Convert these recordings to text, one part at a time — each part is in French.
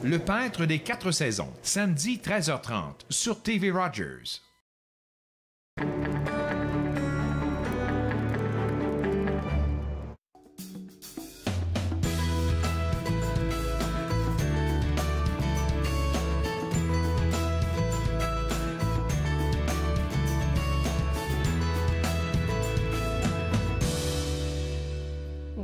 Le peintre des 4 saisons, samedi 13h30 sur TV Rogers.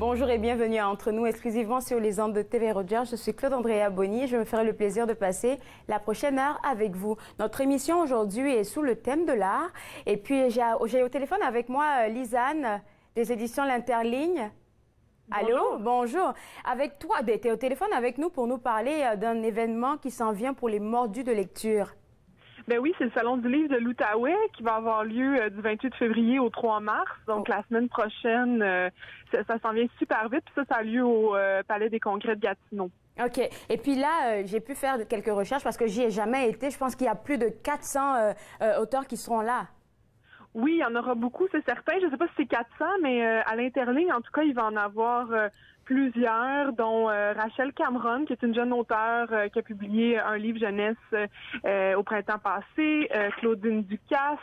Bonjour et bienvenue à Entre nous, exclusivement sur les ondes de TV Rogers. Je suis Claude Andrea Bonny et je me ferai le plaisir de passer la prochaine heure avec vous. Notre émission aujourd'hui est sous le thème de l'art. Et puis, j'ai au téléphone avec moi Lisanne des éditions L'Interligne. Allô, bonjour. Avec toi, tu es au téléphone avec nous pour nous parler d'un événement qui s'en vient pour les mordus de lecture. Ben oui, c'est le Salon du livre de l'Outaouais qui va avoir lieu du 28 février au 3 mars. Donc, la semaine prochaine, ça s'en vient super vite. Puis ça a lieu au Palais des Congrès de Gatineau. OK. Et puis là, j'ai pu faire quelques recherches parce que j'y ai jamais été. Je pense qu'il y a plus de 400 auteurs qui seront là. Oui, il y en aura beaucoup, c'est certain. Je ne sais pas si c'est 400, mais à l'Interligne, en tout cas, il va en avoir plusieurs, dont Rachel Cameron, qui est une jeune auteure qui a publié un livre jeunesse au printemps passé, Claudine Ducasse,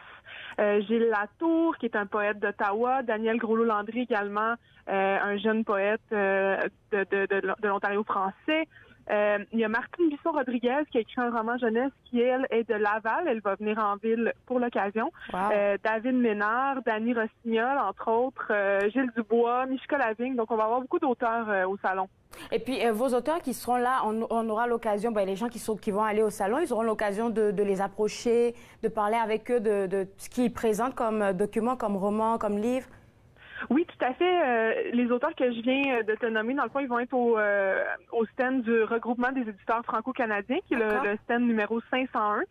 Gilles Latour, qui est un poète d'Ottawa, Daniel Groslot-Landry également, un jeune poète de l'Ontario français. Il y a Martine Bisson-Rodriguez qui a écrit un roman jeunesse qui, elle, est de Laval. Elle va venir en ville pour l'occasion. Wow. David Ménard, Dany Rossignol, entre autres, Gilles Dubois, Michka Lavigne. Donc, on va avoir beaucoup d'auteurs au salon. Et puis, vos auteurs qui seront là, on aura l'occasion, les gens qui vont aller au salon, ils auront l'occasion de les approcher, de parler avec eux de ce qu'ils présentent comme documents, comme romans, comme livres. Oui, tout à fait. Les auteurs que je viens de te nommer, dans le fond, ils vont être au stand du regroupement des éditeurs franco-canadiens, qui est le stand numéro 501.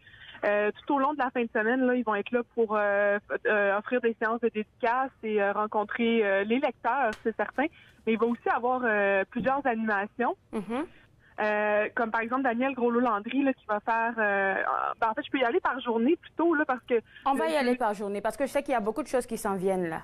Tout au long de la fin de semaine, là, ils vont être là pour offrir des séances de dédicaces et rencontrer les lecteurs, c'est certain. Mais il va aussi avoir plusieurs animations. Mm-hmm. Comme par exemple Daniel Groslot-Landry là, qui va faire en fait je peux y aller par journée plutôt là parce que on va y aller par journée parce que je sais qu'il y a beaucoup de choses qui s'en viennent là.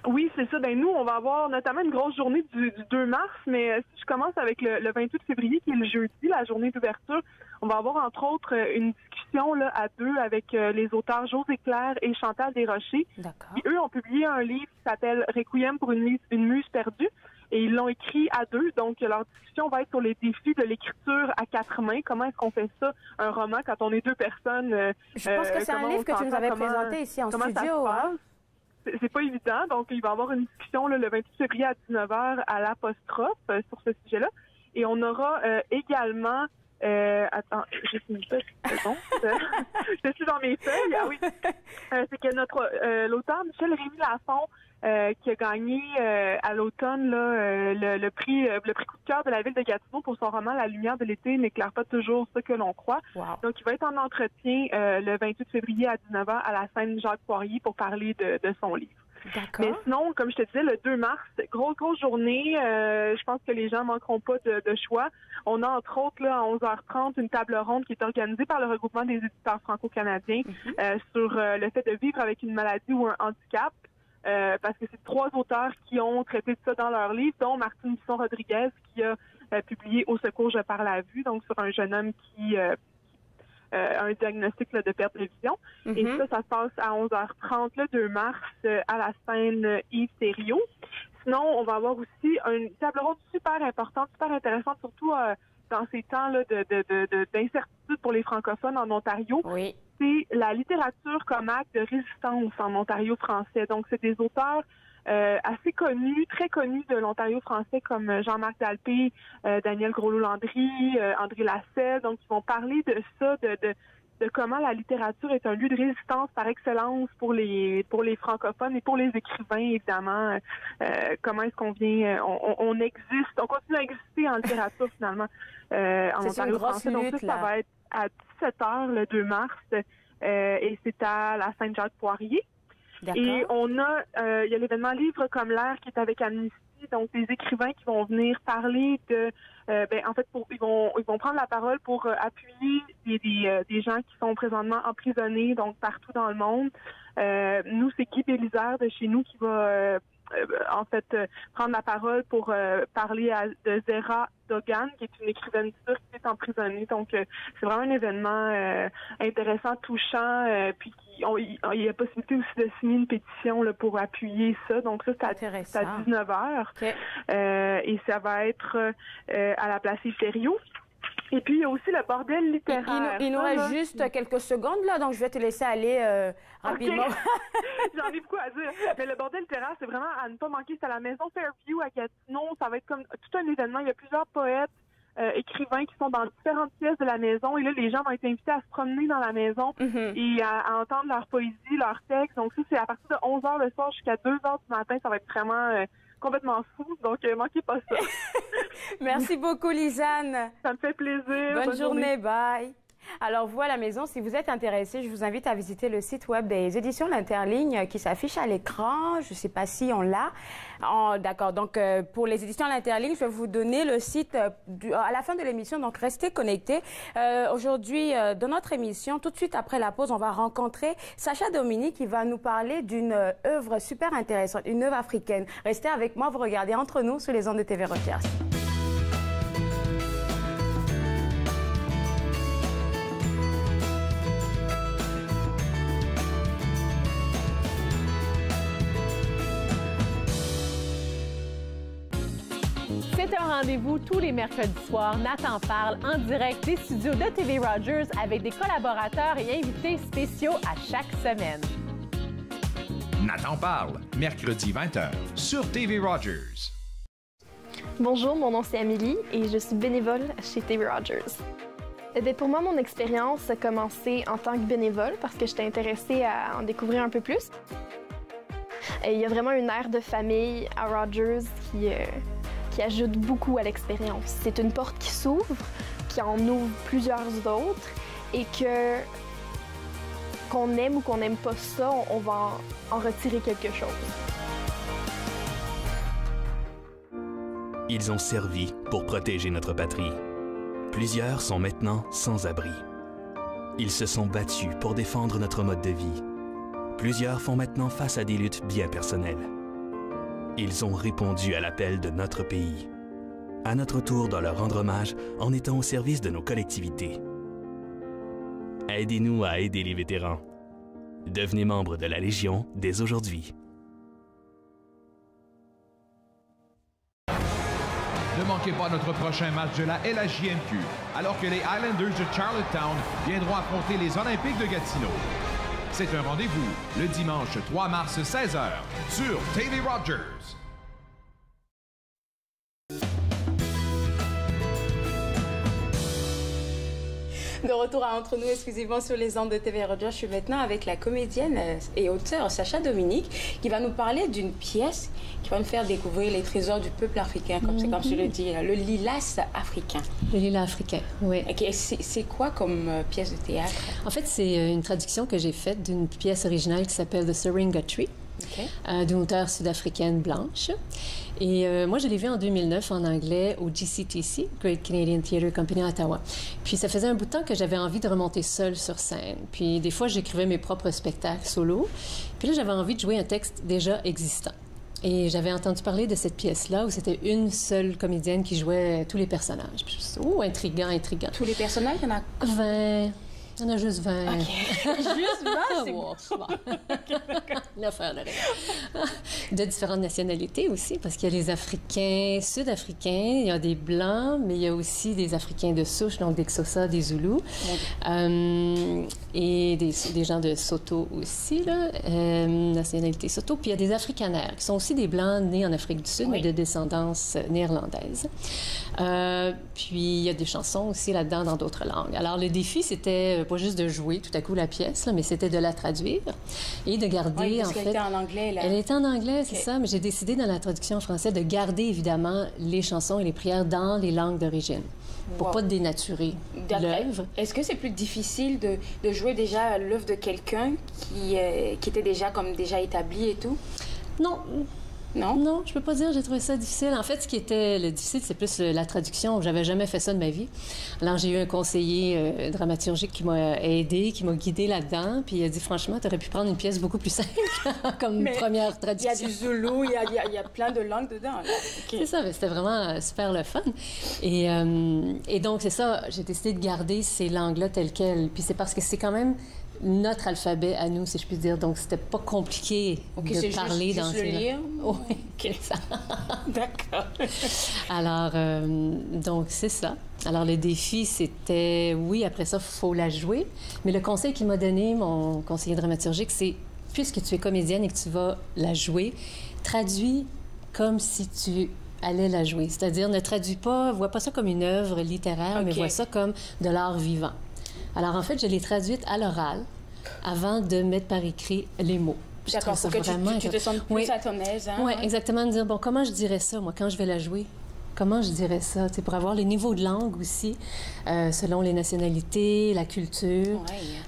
Oui, c'est ça. Ben nous, on va avoir notamment une grosse journée du 2 mars, mais si je commence avec le 28 février, qui est le jeudi, la journée d'ouverture, on va avoir entre autres une discussion là à deux avec les auteurs José Claire et Chantal Desrochers. D'accord. Qui, eux, ont publié un livre qui s'appelle Requiem pour une muse perdue. Et ils l'ont écrit à deux, donc leur discussion va être sur les défis de l'écriture à 4 mains. Comment est-ce qu'on fait ça, un roman, quand on est 2 personnes? Je pense que c'est un livre que tu nous avais présenté ici en studio. C'est pas évident, donc il va y avoir une discussion là, le 28 février à 19h à l'Apostrophe sur ce sujet-là. Et on aura également... attends, j'ai fini ça, c'est bon. Je suis dans mes feuilles. Ah oui. C'est que l'auteur Michel Rémy Lafont, qui a gagné à l'automne là le prix coup de cœur de la ville de Gatineau pour son roman La lumière de l'été n'éclaire pas toujours ce que l'on croit. Wow. Donc il va être en entretien le 28 février à 19h à la scène Jacques Poirier pour parler de son livre. D'accord. Mais sinon, comme je te disais, le 2 mars, grosse journée. Je pense que les gens manqueront pas de choix. On a entre autres là à 11h30 une table ronde qui est organisée par le regroupement des éditeurs franco-canadiens sur le fait de vivre avec une maladie ou un handicap. Parce que c'est 3 auteurs qui ont traité de ça dans leur livre, dont Martine Bisson-Rodriguez qui a publié Au secours, je parle à vue, donc sur un jeune homme qui a un diagnostic là, de perte de vision. Et ça se passe à 11h30 le 2 mars à la scène Yves Thériault. Sinon, on va avoir aussi une table ronde super importante, super intéressante, surtout dans ces temps-là d'incertitude pour les francophones en Ontario. Oui. C'est la littérature comme acte de résistance en Ontario français. Donc, c'est des auteurs assez connus, très connus de l'Ontario français comme Jean-Marc Dalpé, Daniel Groslot-Landry, André Lasselle. Donc, ils vont parler de ça, de comment la littérature est un lieu de résistance par excellence pour les francophones et pour les écrivains, évidemment. Comment est-ce qu'on vient, on existe, on continue à exister en littérature finalement en Ontario français. Donc ça va être à 17h le 2 mars et c'est à la Sainte-Jacques-Poirier. Et on a, il y a l'événement Livre comme l'air qui est avec Amnesty, donc des écrivains qui vont venir parler de, en fait, ils vont prendre la parole pour appuyer des gens qui sont présentement emprisonnés, donc partout dans le monde. Nous, c'est Guy Bélisère de chez nous qui va prendre la parole pour parler de Zehra Doğan, qui est une écrivaine turque qui est emprisonnée. Donc, c'est vraiment un événement intéressant, touchant, puis il y a possibilité aussi de signer une pétition là, pour appuyer ça. Donc, ça, c'est à 19h. Okay. Et ça va être à la place Yves-Thériault. Et puis, il y a aussi le bordel littéraire. Il nous reste juste quelques secondes, là, donc je vais te laisser aller rapidement. Okay. J'en ai beaucoup à dire. Mais le bordel littéraire, c'est vraiment à ne pas manquer. C'est à la Maison Fairview à Gatineau. Ça va être comme tout un événement. Il y a plusieurs poètes, écrivains qui sont dans différentes pièces de la maison. Et là, les gens vont être invités à se promener dans la maison et à entendre leur poésie, leurs textes. Donc, ça, c'est à partir de 11h le soir jusqu'à 2h du matin. Ça va être vraiment... complètement fou, donc manquez pas ça. Merci beaucoup, Lisanne. Ça me fait plaisir. Bonne journée, bye. Alors, vous à la maison, si vous êtes intéressé, je vous invite à visiter le site web des éditions L'Interligne qui s'affiche à l'écran. Je ne sais pas si on l'a. Oh, d'accord. Donc, pour les éditions L'Interligne, je vais vous donner le site à la fin de l'émission. Donc, restez connectés. Aujourd'hui, dans notre émission, tout de suite après la pause, on va rencontrer Sacha Dominique qui va nous parler d'une œuvre super intéressante, une œuvre africaine. Restez avec moi, vous regardez Entre nous sur les ondes de TV Rogers. C'est un rendez-vous tous les mercredis soirs. Nathan parle en direct des studios de TV Rogers avec des collaborateurs et invités spéciaux à chaque semaine. Nathan parle, mercredi 20h sur TV Rogers. Bonjour, mon nom c'est Amélie et je suis bénévole chez TV Rogers. Pour moi, mon expérience a commencé en tant que bénévole parce que j'étais intéressée à en découvrir un peu plus. Il y a vraiment une aire de famille à Rogers qui ajoute beaucoup à l'expérience. C'est une porte qui s'ouvre, qui en ouvre plusieurs autres et qu'on aime ou qu'on n'aime pas ça, on va en retirer quelque chose. Ils ont servi pour protéger notre patrie. Plusieurs sont maintenant sans abri. Ils se sont battus pour défendre notre mode de vie. Plusieurs font maintenant face à des luttes bien personnelles. Ils ont répondu à l'appel de notre pays. À notre tour de leur rendre hommage en étant au service de nos collectivités. Aidez-nous à aider les vétérans. Devenez membre de la Légion dès aujourd'hui. Ne manquez pas notre prochain match de la LHJMQ, alors que les Highlanders de Charlottetown viendront affronter les Olympiques de Gatineau. C'est un rendez-vous le dimanche 3 mars 16h sur TV Rogers. De retour à Entre nous, exclusivement sur les ondes de TV Rogers, je suis maintenant avec la comédienne et auteure Sacha Dominique qui va nous parler d'une pièce qui va nous faire découvrir les trésors du peuple africain, comme c'est comme je le dis, le lilas africain. Le lilas africain, oui. Okay. C'est quoi comme pièce de théâtre? En fait, c'est une traduction que j'ai faite d'une pièce originale qui s'appelle The Syringa Tree. Okay. D'une auteure sud-africaine blanche. Et moi, je l'ai vue en 2009 en anglais au GCTC, Great Canadian Theatre Company à Ottawa. Puis ça faisait un bout de temps que j'avais envie de remonter seule sur scène. Puis des fois, j'écrivais mes propres spectacles solo. Puis là, j'avais envie de jouer un texte déjà existant. Et j'avais entendu parler de cette pièce-là où c'était une seule comédienne qui jouait tous les personnages. Puis je me suis dit, oh, intriguant, intriguant. Tous les personnages, il y en a 20... Il y en a juste 20. OK. Juste 20, c'est bon. L'affaire de rien. De différentes nationalités aussi, parce qu'il y a les Africains sud-africains, il y a des Blancs, mais il y a aussi des Africains de souche, donc des Xhosa, des Zoulous, et des gens de Soto aussi, là, nationalité Soto. Puis il y a des Afrikaners, qui sont aussi des Blancs nés en Afrique du Sud, oui, mais de descendance néerlandaise. Puis il y a des chansons aussi là-dedans dans d'autres langues. Alors le défi, c'était pas juste de jouer tout à coup la pièce, là, mais c'était de la traduire et de garder, oui, parce en fait... Elle était en anglais, là. Elle était en anglais, c'est ça, mais j'ai décidé dans la traduction en français de garder évidemment les chansons et les prières dans les langues d'origine, pour pas dénaturer l'œuvre. Est-ce que c'est plus difficile de jouer déjà l'œuvre de quelqu'un qui était déjà établi et tout? Non. Non? Non, je peux pas dire j'ai trouvé ça difficile. En fait, ce qui était le difficile, c'est plus la traduction. J'avais jamais fait ça de ma vie. Alors, j'ai eu un conseiller dramaturgique qui m'a aidé, qui m'a guidé là-dedans. Puis il a dit, franchement, tu aurais pu prendre une pièce beaucoup plus simple comme première traduction. Il y a du zoulou, il y a plein de langues dedans. Okay. C'est ça, mais c'était vraiment super le fun. Et donc, c'est ça, j'ai décidé de garder ces langues-là telles quelles. Puis c'est parce que c'est quand même notre alphabet à nous, si je puis dire. Donc, c'était pas compliqué de parler dans ces lire? Oui, c'est ça. D'accord. Alors, donc, c'est ça. Alors, le défi, c'était, oui, après ça, il faut la jouer. Mais le conseil qu'il m'a donné, mon conseiller dramaturgique, c'est, puisque tu es comédienne et que tu vas la jouer, traduis comme si tu allais la jouer. C'est-à-dire, ne traduis pas, vois pas ça comme une œuvre littéraire, mais vois ça comme de l'art vivant. Alors, en fait, je l'ai traduite à l'oral avant de mettre par écrit les mots. D'accord, pour que tu te sentes plus à ton aise. Hein? Oui, exactement. De dire, bon, comment je dirais ça, moi, quand je vais la jouer? Comment je dirais ça? C'est pour avoir les niveaux de langue aussi, selon les nationalités, la culture.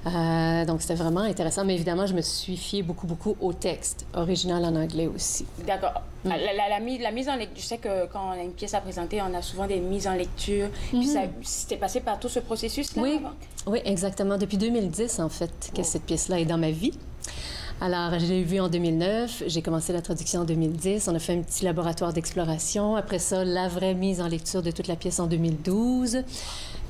Ouais. Donc, c'était vraiment intéressant. Mais évidemment, je me suis fiée beaucoup au texte original en anglais aussi. D'accord. La mise en lecture, je sais que quand on a une pièce à présenter, on a souvent des mises en lecture. Puis c'était passé par tout ce processus-là? Oui, oui, exactement. Depuis 2010, en fait, que cette pièce-là est dans ma vie. Alors, je l'ai vue en 2009, j'ai commencé la traduction en 2010, on a fait un petit laboratoire d'exploration. Après ça, la vraie mise en lecture de toute la pièce en 2012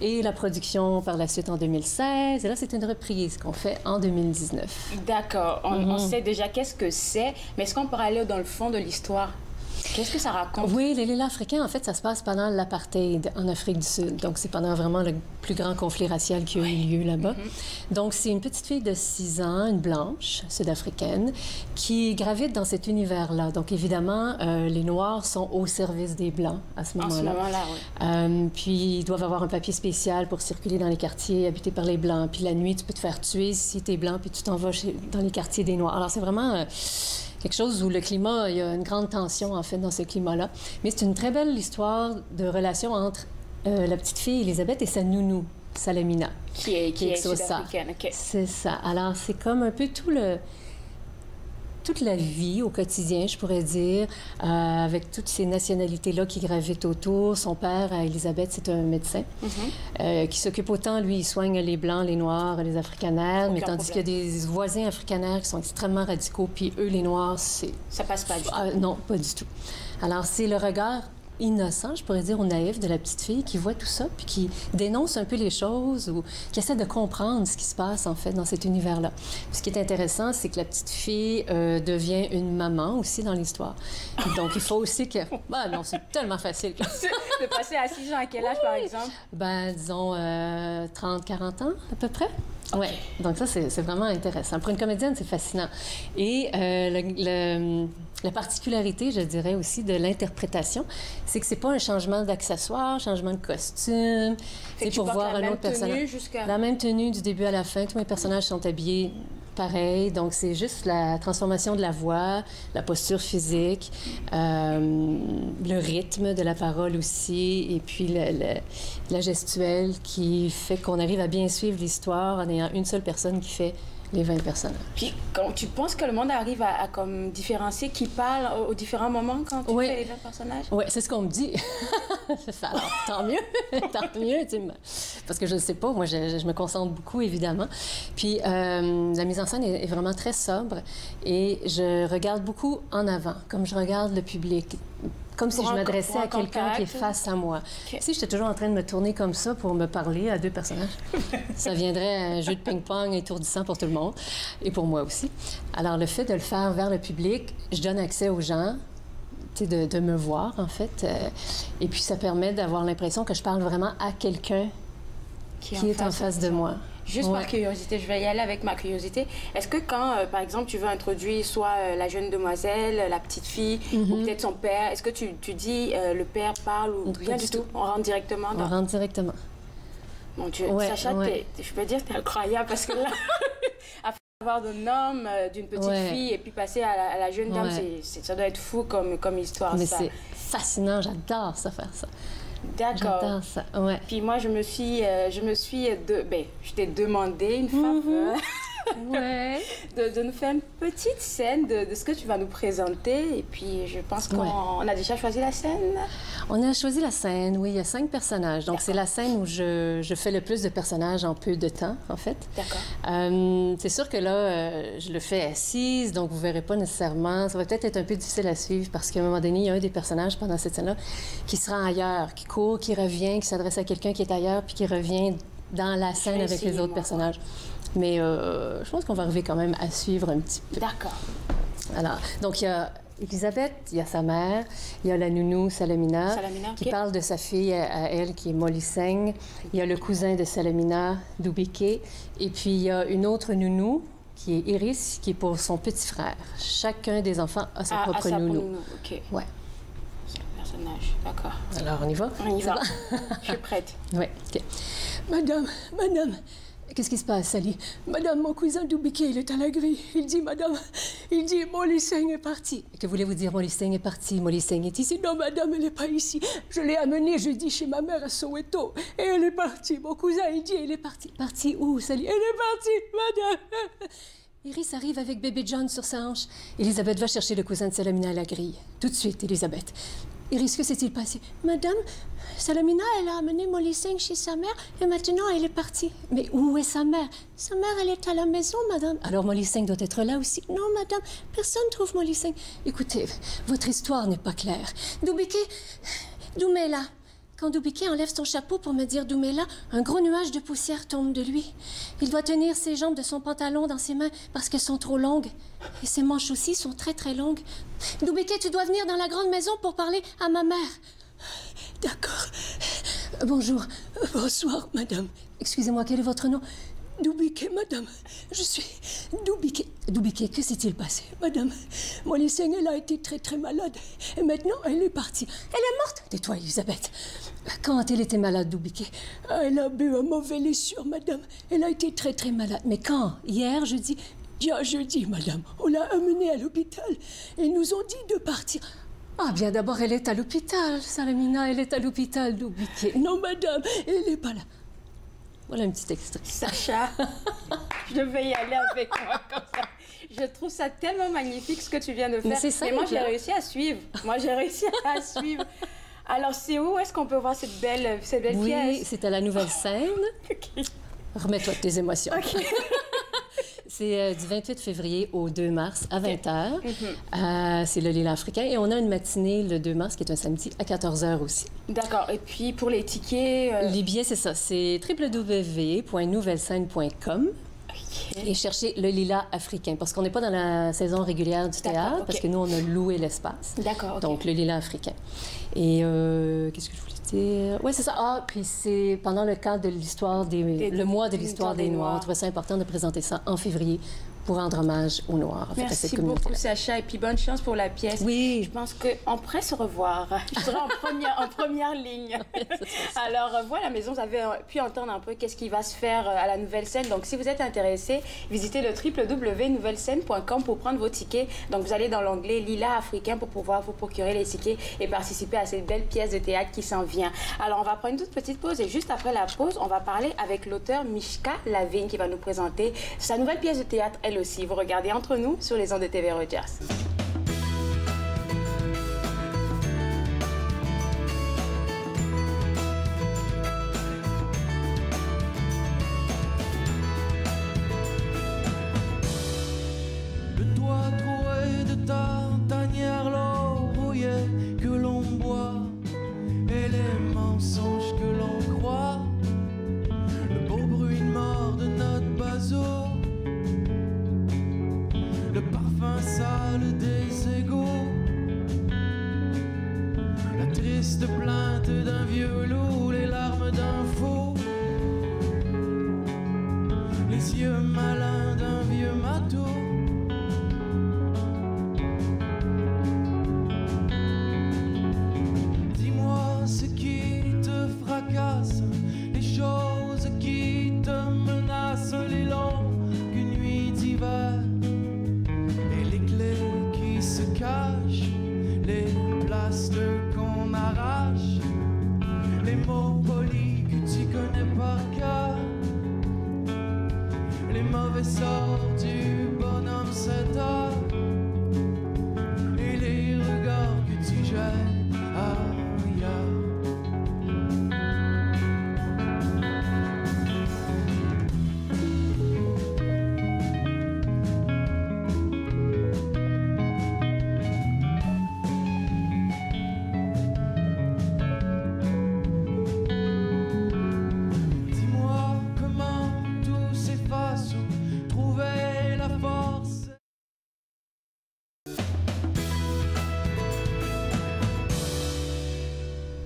et la production par la suite en 2016. Et là, c'est une reprise qu'on fait en 2019. D'accord. On sait déjà qu'est-ce que c'est, mais est-ce qu'on peut aller dans le fond de l'histoire? Qu'est-ce que ça raconte? Oui, les Lilas africains, en fait, ça se passe pendant l'apartheid en Afrique du Sud. Donc, c'est pendant vraiment le plus grand conflit racial qui a eu lieu là-bas. Donc, c'est une petite fille de 6 ans, une blanche, sud-africaine, qui gravite dans cet univers-là. Donc, évidemment, les Noirs sont au service des Blancs à ce moment-là. À ce moment-là, oui. Puis, ils doivent avoir un papier spécial pour circuler dans les quartiers habités par les Blancs. Puis, la nuit, tu peux te faire tuer si tu es Blanc, puis tu t'en vas dans les quartiers des Noirs. Alors, c'est vraiment... quelque chose où le climat, il y a une grande tension, en fait, dans ce climat-là. Mais c'est une très belle histoire de relation entre la petite fille, Elisabeth, et sa nounou, Salamina. Qui est sud-africaine, OK. C'est ça. Alors, c'est comme un peu toute la vie au quotidien, je pourrais dire, avec toutes ces nationalités-là qui gravitent autour. Son père, Elisabeth, c'est un médecin qui s'occupe autant, lui, il soigne les Blancs, les Noirs, les Afrikaners, mais tandis qu'il y a des voisins Afrikaners qui sont extrêmement radicaux, puis eux, les Noirs, c'est... Ça passe pas du tout. Non, pas du tout. Alors, c'est le regard innocent, je pourrais dire, ou naïf de la petite fille qui voit tout ça, puis qui dénonce un peu les choses ou qui essaie de comprendre ce qui se passe, en fait, dans cet univers-là. Puis ce qui est intéressant, c'est que la petite fille devient une maman aussi dans l'histoire. Donc, il faut aussi que... Ah non, c'est tellement facile. De passer à 6 ans, à quel âge, par exemple? Ben, disons 30-40 ans, à peu près. Okay. Oui, donc ça, c'est vraiment intéressant. Pour une comédienne, c'est fascinant. Et la particularité, je dirais aussi, de l'interprétation, c'est que c'est pas un changement d'accessoires, changement de costume. C'est pour voir un autre personnage. La même tenue du début à la fin. Tous mes personnages sont habillés pareil. Donc, c'est juste la transformation de la voix, la posture physique, le rythme de la parole aussi, et puis la gestuelle qui fait qu'on arrive à bien suivre l'histoire en ayant une seule personne qui fait les 20 personnages. Puis, quand tu penses que le monde arrive à comme différencier qui parle aux différents moments quand tu fais les 20 personnages? Oui, c'est ce qu'on me dit. Alors, tant mieux, tant mieux. Tu sais, parce que je ne sais pas, moi, je me concentre beaucoup, évidemment. Puis, la mise en scène est vraiment très sobre et je regarde beaucoup en avant, comme je regarde le public. Comme si je m'adressais à quelqu'un qui est face à moi. Okay. Si j'étais toujours en train de me tourner comme ça pour me parler à 2 personnages, ça viendrait un jeu de ping-pong étourdissant pour tout le monde et pour moi aussi. Alors, le fait de le faire vers le public, je donne accès aux gens, tu sais, de me voir, en fait. Et puis, ça permet d'avoir l'impression que je parle vraiment à quelqu'un qui est en face de moi. Juste par curiosité, je vais y aller avec ma curiosité. Est-ce que quand, par exemple, tu veux introduire soit la jeune demoiselle, la petite fille, ou peut-être son père, est-ce que tu dis le père parle ou rien du tout? On rentre directement dans... On rentre directement. Mon Dieu, Sacha, je peux dire que t'es incroyable parce que là, à avoir de homme, d'une petite fille et puis passer à la jeune dame, ça doit être fou comme histoire. Mais c'est fascinant, j'adore ça, faire ça. D'accord. J'adore ça, ouais. Puis moi, je t'ai demandé une faveur. Ouais. de nous faire une petite scène de ce que tu vas nous présenter. Et puis, je pense qu'on a déjà choisi la scène. On a choisi la scène, oui. Il y a 5 personnages. Donc, c'est la scène où je fais le plus de personnages en peu de temps, en fait. D'accord. C'est sûr que là, je le fais assise, donc vous ne verrez pas nécessairement. Ça va peut-être être un peu difficile à suivre parce qu'à un moment donné, il y a un des personnages pendant cette scène-là qui se rend ailleurs, qui court, qui revient, qui s'adresse à quelqu'un qui est ailleurs, puis qui revient dans la scène avec les autres personnages. Mais je pense qu'on va arriver quand même à suivre un petit peu. D'accord. Alors, donc il y a Elisabeth, il y a sa mère, il y a la nounou Salamina, qui parle de sa fille à elle, qui est Molly Singh. Il y a le cousin de Salamina, Dubike. Et puis il y a une autre nounou, qui est Iris, qui est pour son petit frère. Chacun des enfants a sa propre nounou. OK. Ouais. Personnage, d'accord. Alors, on y va? On y va. Je suis prête. Oui, OK. Madame, qu'est-ce qui se passe, Sally? Madame, mon cousin Dubike, il est à la grille. Il dit, Molly Singh est partie. Que voulez-vous dire, Molly Singh est partie? Molly Singh est ici? Non, madame, elle n'est pas ici. Je l'ai amenée, je dis, chez ma mère à Soweto. Et elle est partie. Mon cousin, il dit, elle est partie. Partie où, Sally? Elle est partie, madame. Iris arrive avec bébé John sur sa hanche. Elisabeth va chercher le cousin de Salamina à la grille. Tout de suite, Elisabeth. Iris, que s'est-il passé? Madame, Salamina, elle a amené Molly Singh chez sa mère et maintenant elle est partie. Mais où est sa mère? Sa mère, elle est à la maison, madame. Alors Molly Singh doit être là aussi. Non, madame, personne ne trouve Molly Singh. Écoutez, votre histoire n'est pas claire. Dubike, Doumela. Quand Dubike enlève son chapeau pour me dire Doumela, un gros nuage de poussière tombe de lui. Il doit tenir ses jambes de son pantalon dans ses mains parce qu'elles sont trop longues. Et ses manches aussi sont très, très longues. Dubike, tu dois venir dans la grande maison pour parler à ma mère. D'accord. Bonjour. Bonsoir, madame. Excusez-moi, quel est votre nom? Dubike, madame. Je suis Dubike. Dubike, que s'est-il passé? Madame, Molly Singh, elle a été très, très malade. Et maintenant, elle est partie. Elle est morte? Tais-toi, Elisabeth. Quand elle était malade, Dubike? Elle a bu un mauvais lait sûr, madame. Elle a été très, très malade. Mais quand? Hier, jeudi? Bien, jeudi, madame. On l'a amenée à l'hôpital. Et ils nous ont dit de partir. Ah, bien, d'abord, elle est à l'hôpital. Salamina, elle est à l'hôpital, Dubike. Non, madame, elle n'est pas là. Voilà un petit extrait. Sacha, je vais y aller avec moi comme ça. Je trouve ça tellement magnifique ce que tu viens de faire. C'est ça. Et moi, j'ai réussi à suivre. Alors, c'est où est-ce qu'on peut voir cette belle pièce? Oui, c'est à la Nouvelle Scène. OK. Remets-toi de tes émotions. OK. C'est du 28 février au 2 mars à 20h. C'est le Lilas africain. Et on a une matinée le 2 mars, qui est un samedi, à 14h aussi. D'accord. Et puis, pour les tickets... Les billets, c'est ça. C'est www.nouvellescène.com. Okay. Et chercher le Lilas africain, parce qu'on n'est pas dans la saison régulière du théâtre, okay. Parce que nous, on a loué l'espace. D'accord, okay. Donc, le Lilas africain. Et qu'est-ce que je voulais dire? Oui, c'est ça. Ah, puis c'est pendant le cadre de l'histoire le mois de l'histoire des Noirs. On trouvait ça important de présenter ça en février pour rendre hommage aux Noirs. En fait, Merci à cette beaucoup, Sacha. Et puis, bonne chance pour la pièce. Oui. Je pense qu'on pourrait se revoir. Je serai en première ligne. Alors, vous, à la maison, vous avez pu entendre un peu qu'est-ce qui va se faire à la Nouvelle Scène. Donc, si vous êtes intéressé, visitez le www.nouvellescène.com pour prendre vos tickets. Donc, vous allez dans l'onglet Lilas africain pour pouvoir vous procurer les tickets et participer à cette belle pièce de théâtre qui s'en vient. Alors, on va prendre une toute petite pause et juste après la pause, on va parler avec l'auteur Mishka Lavigne qui va nous présenter sa nouvelle pièce de théâtre, elle aussi. Vous regardez Entre nous sur les ondes de TV Rogers. Le doigt troué de ta tanière, l'eau rouillée que l'on boit et les mensonges que l'on croit, le beau bruit mort de notre baseau, le parfum sale des égaux, la triste plainte d'un vieux loup, les larmes d'un faux, les yeux malins d'un vieux matelot. Dis-moi ce qui te fracasse, les choses qui te menacent, les longues nuits d'hiver, se cache, les plasters qu'on arrache, les mots polis que tu connais par cœur, les mauvais sorts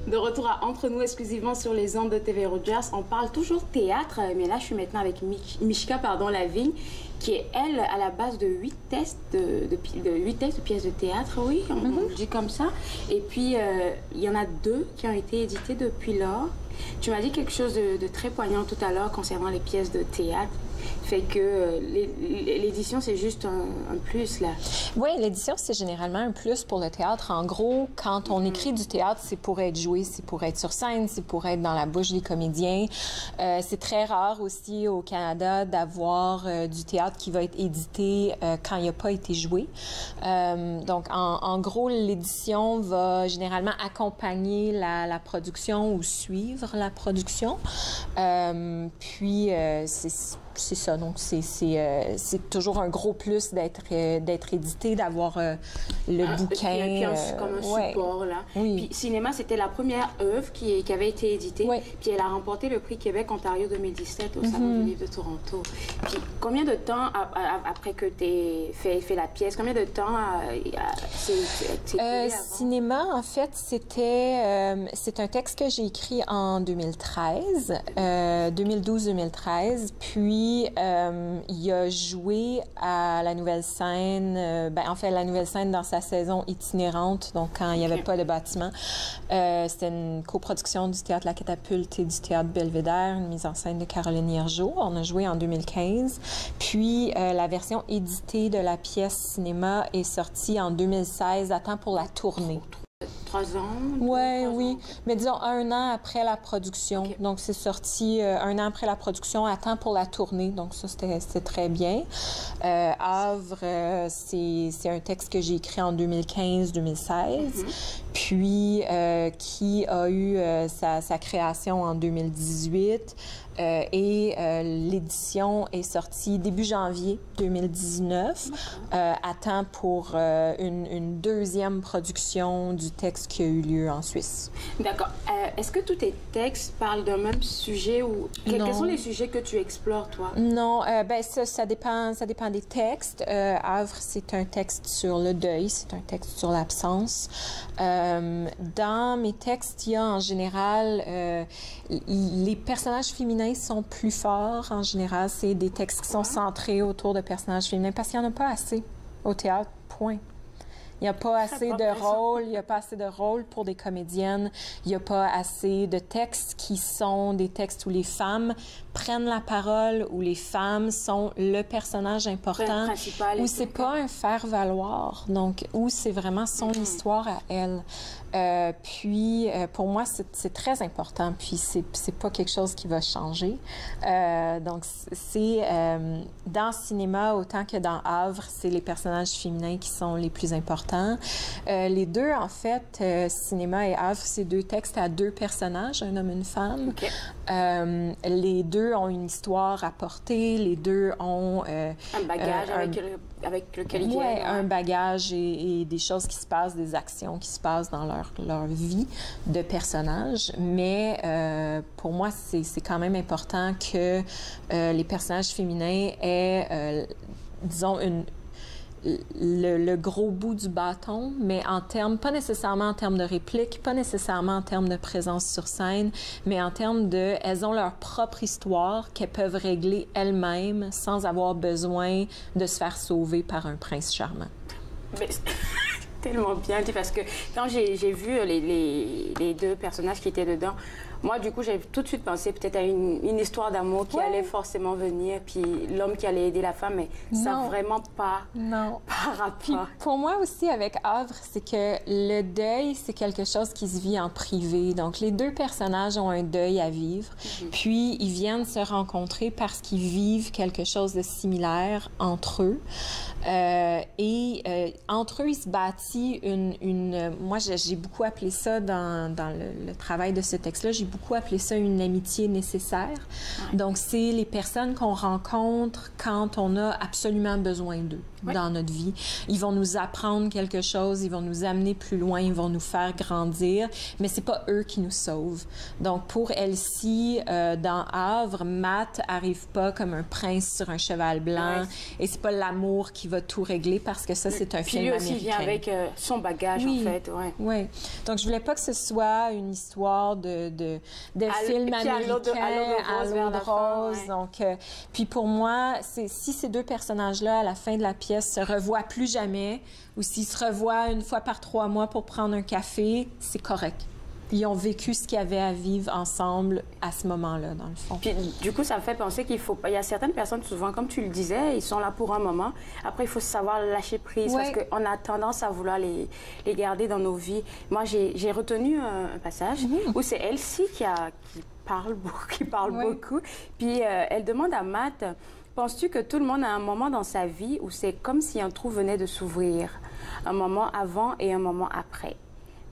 De retour à Entre nous, exclusivement sur les ondes de TV Rogers. On parle toujours théâtre, mais là, je suis maintenant avec Mishka Lavigne, qui est, elle, à la base de 8 tests de 8 tests de pièces de théâtre, oui, on dit comme ça. Et puis, il y en a 2 qui ont été édités depuis lors. Tu m'as dit quelque chose de très poignant tout à l'heure concernant les pièces de théâtre. Fait que l'édition, c'est juste un plus, là. Oui, l'édition, c'est généralement un plus pour le théâtre. En gros, quand on écrit du théâtre, c'est pour être joué, c'est pour être sur scène, c'est pour être dans la bouche des comédiens. C'est très rare aussi au Canada d'avoir du théâtre qui va être édité quand il n'a pas été joué. Donc, en gros, l'édition va généralement accompagner la production ou suivre la production. Puis, c'est ça. Donc, c'est toujours un gros plus d'être édité, d'avoir le bouquin. Puis comme un support, là. Oui. Puis Cinéma, c'était la première œuvre qui avait été éditée. Oui. Puis elle a remporté le prix Québec-Ontario 2017 au Salon du livre de Toronto. Puis combien de temps, après que tu aies fait la pièce, combien de temps Cinéma, en fait, c'est un texte que j'ai écrit en 2013, 2012-2013. Puis, il a joué à la Nouvelle-Scène, en fait, la Nouvelle-Scène dans sa saison itinérante, donc quand il n'y avait pas de bâtiment. C'était une coproduction du Théâtre La Catapulte et du Théâtre Belvédère, une mise en scène de Caroline Hiergeau. On a joué en 2015. Puis, la version éditée de la pièce cinéma est sortie en 2016, à temps pour la tournée. 3 ans? Oui. Mais disons 1 an après la production. Okay. Donc, c'est sorti 1 an après la production, à temps pour la tournée. Donc, ça, c'était très bien. Havre, c'est un texte que j'ai écrit en 2015-2016. Puis, qui a eu sa création en 2018. Et l'édition est sortie début janvier 2019, à temps pour une 2e production du texte qui a eu lieu en Suisse. D'accord. Est-ce que tous tes textes parlent d'un même sujet ou quels sont les sujets que tu explores, toi? Non, ça dépend des textes. Havre, c'est un texte sur le deuil, c'est un texte sur l'absence. Dans mes textes, il y a en général les personnages féminins sont plus forts. En général, c'est des textes qui sont centrés autour de personnages féminins parce qu'il n'y en a pas assez au théâtre, point. Il n'y a pas assez de rôles, il n'y a pas assez de rôles pour des comédiennes, il n'y a pas assez de textes qui sont des textes où les femmes prennent la parole, où les femmes sont le personnage important, où c'est pas un faire-valoir, donc où c'est vraiment son histoire à elle. Puis, pour moi, c'est très important, puis c'est pas quelque chose qui va changer. Donc, c'est dans Cinéma, autant que dans Havre, c'est les personnages féminins qui sont les plus importants. Les deux, en fait, Cinéma et Havre, c'est 2 textes à 2 personnages, un homme et une femme. Okay. Les 2 ont une histoire à porter, les 2 ont... un bagage avec lequel ils viennent. Oui, un bagage et des choses qui se passent, des actions qui se passent dans leur vie de personnage. Mais pour moi, c'est quand même important que les personnages féminins aient, disons, le gros bout du bâton, mais en termes, pas nécessairement en termes de réplique, pas nécessairement en termes de présence sur scène, mais en termes de, elles ont leur propre histoire qu'elles peuvent régler elles-mêmes sans avoir besoin de se faire sauver par un prince charmant. Mais tellement bien dit, parce que quand j'ai vu les 2 personnages qui étaient dedans, moi, du coup, j'avais tout de suite pensé peut-être à une histoire d'amour qui allait forcément venir, puis l'homme qui allait aider la femme, mais ça n'a vraiment pas rapport. Puis pour moi aussi, avec Havre, c'est que le deuil, c'est quelque chose qui se vit en privé. Donc, les 2 personnages ont un deuil à vivre, puis ils viennent se rencontrer parce qu'ils vivent quelque chose de similaire entre eux. Entre eux, il se bâtit moi, j'ai beaucoup appelé ça dans le travail de ce texte-là, j'ai beaucoup appelé ça une amitié nécessaire. Donc, c'est les personnes qu'on rencontre quand on a absolument besoin d'eux. dans notre vie. Ils vont nous apprendre quelque chose, ils vont nous amener plus loin, ils vont nous faire grandir, mais c'est pas eux qui nous sauvent. Donc, pour Elsie, dans Havre, Matt arrive pas comme un prince sur un cheval blanc et c'est pas l'amour qui va tout régler parce que ça, c'est un film américain. Lui aussi vient avec son bagage, en fait. Oui. Donc, je voulais pas que ce soit une histoire de film américain à l'eau de rose. Donc, puis pour moi, si ces deux personnages-là, à la fin de la pièce, se revoient plus jamais, ou s'ils se revoient une fois par 3 mois pour prendre un café, c'est correct. Ils ont vécu ce qu'ils avaient à vivre ensemble à ce moment-là, dans le fond. Puis, du coup, ça me fait penser il y a certaines personnes, souvent, comme tu le disais, ils sont là pour un moment. Après, il faut savoir lâcher prise parce qu'on a tendance à vouloir les garder dans nos vies. Moi, j'ai retenu un passage où c'est Elsie qui parle beaucoup. Puis, elle demande à Matt, penses-tu que tout le monde a un moment dans sa vie où c'est comme si un trou venait de s'ouvrir? Un moment avant et un moment après.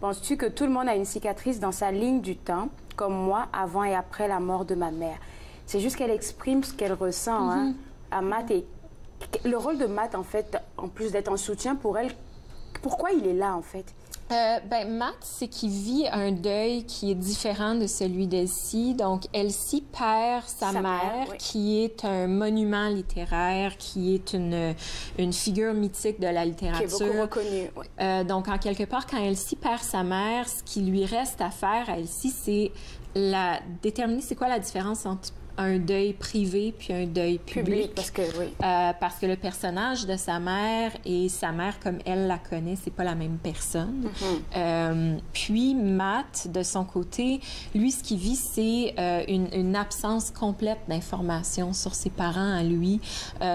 Penses-tu que tout le monde a une cicatrice dans sa ligne du temps, comme moi, avant et après la mort de ma mère? C'est juste qu'elle exprime ce qu'elle ressent à Matt. Et le rôle de Matt, en fait, en plus d'être un soutien pour elle, pourquoi il est là, en fait? Matt, c'est qu'il vit un deuil qui est différent de celui d'Elsie. Donc, Elsie perd sa mère, qui est un monument littéraire, qui est une figure mythique de la littérature. Qui est beaucoup reconnue. Donc, en quelque part, quand Elsie perd sa mère, ce qui lui reste à faire à Elsie, c'est déterminer c'est quoi la différence entre un deuil privé puis un deuil public. Parce que, parce que le personnage de sa mère et sa mère, comme elle la connaît, c'est pas la même personne. Puis Matt, de son côté, lui, ce qu'il vit, c'est une absence complète d'informations sur ses parents à lui.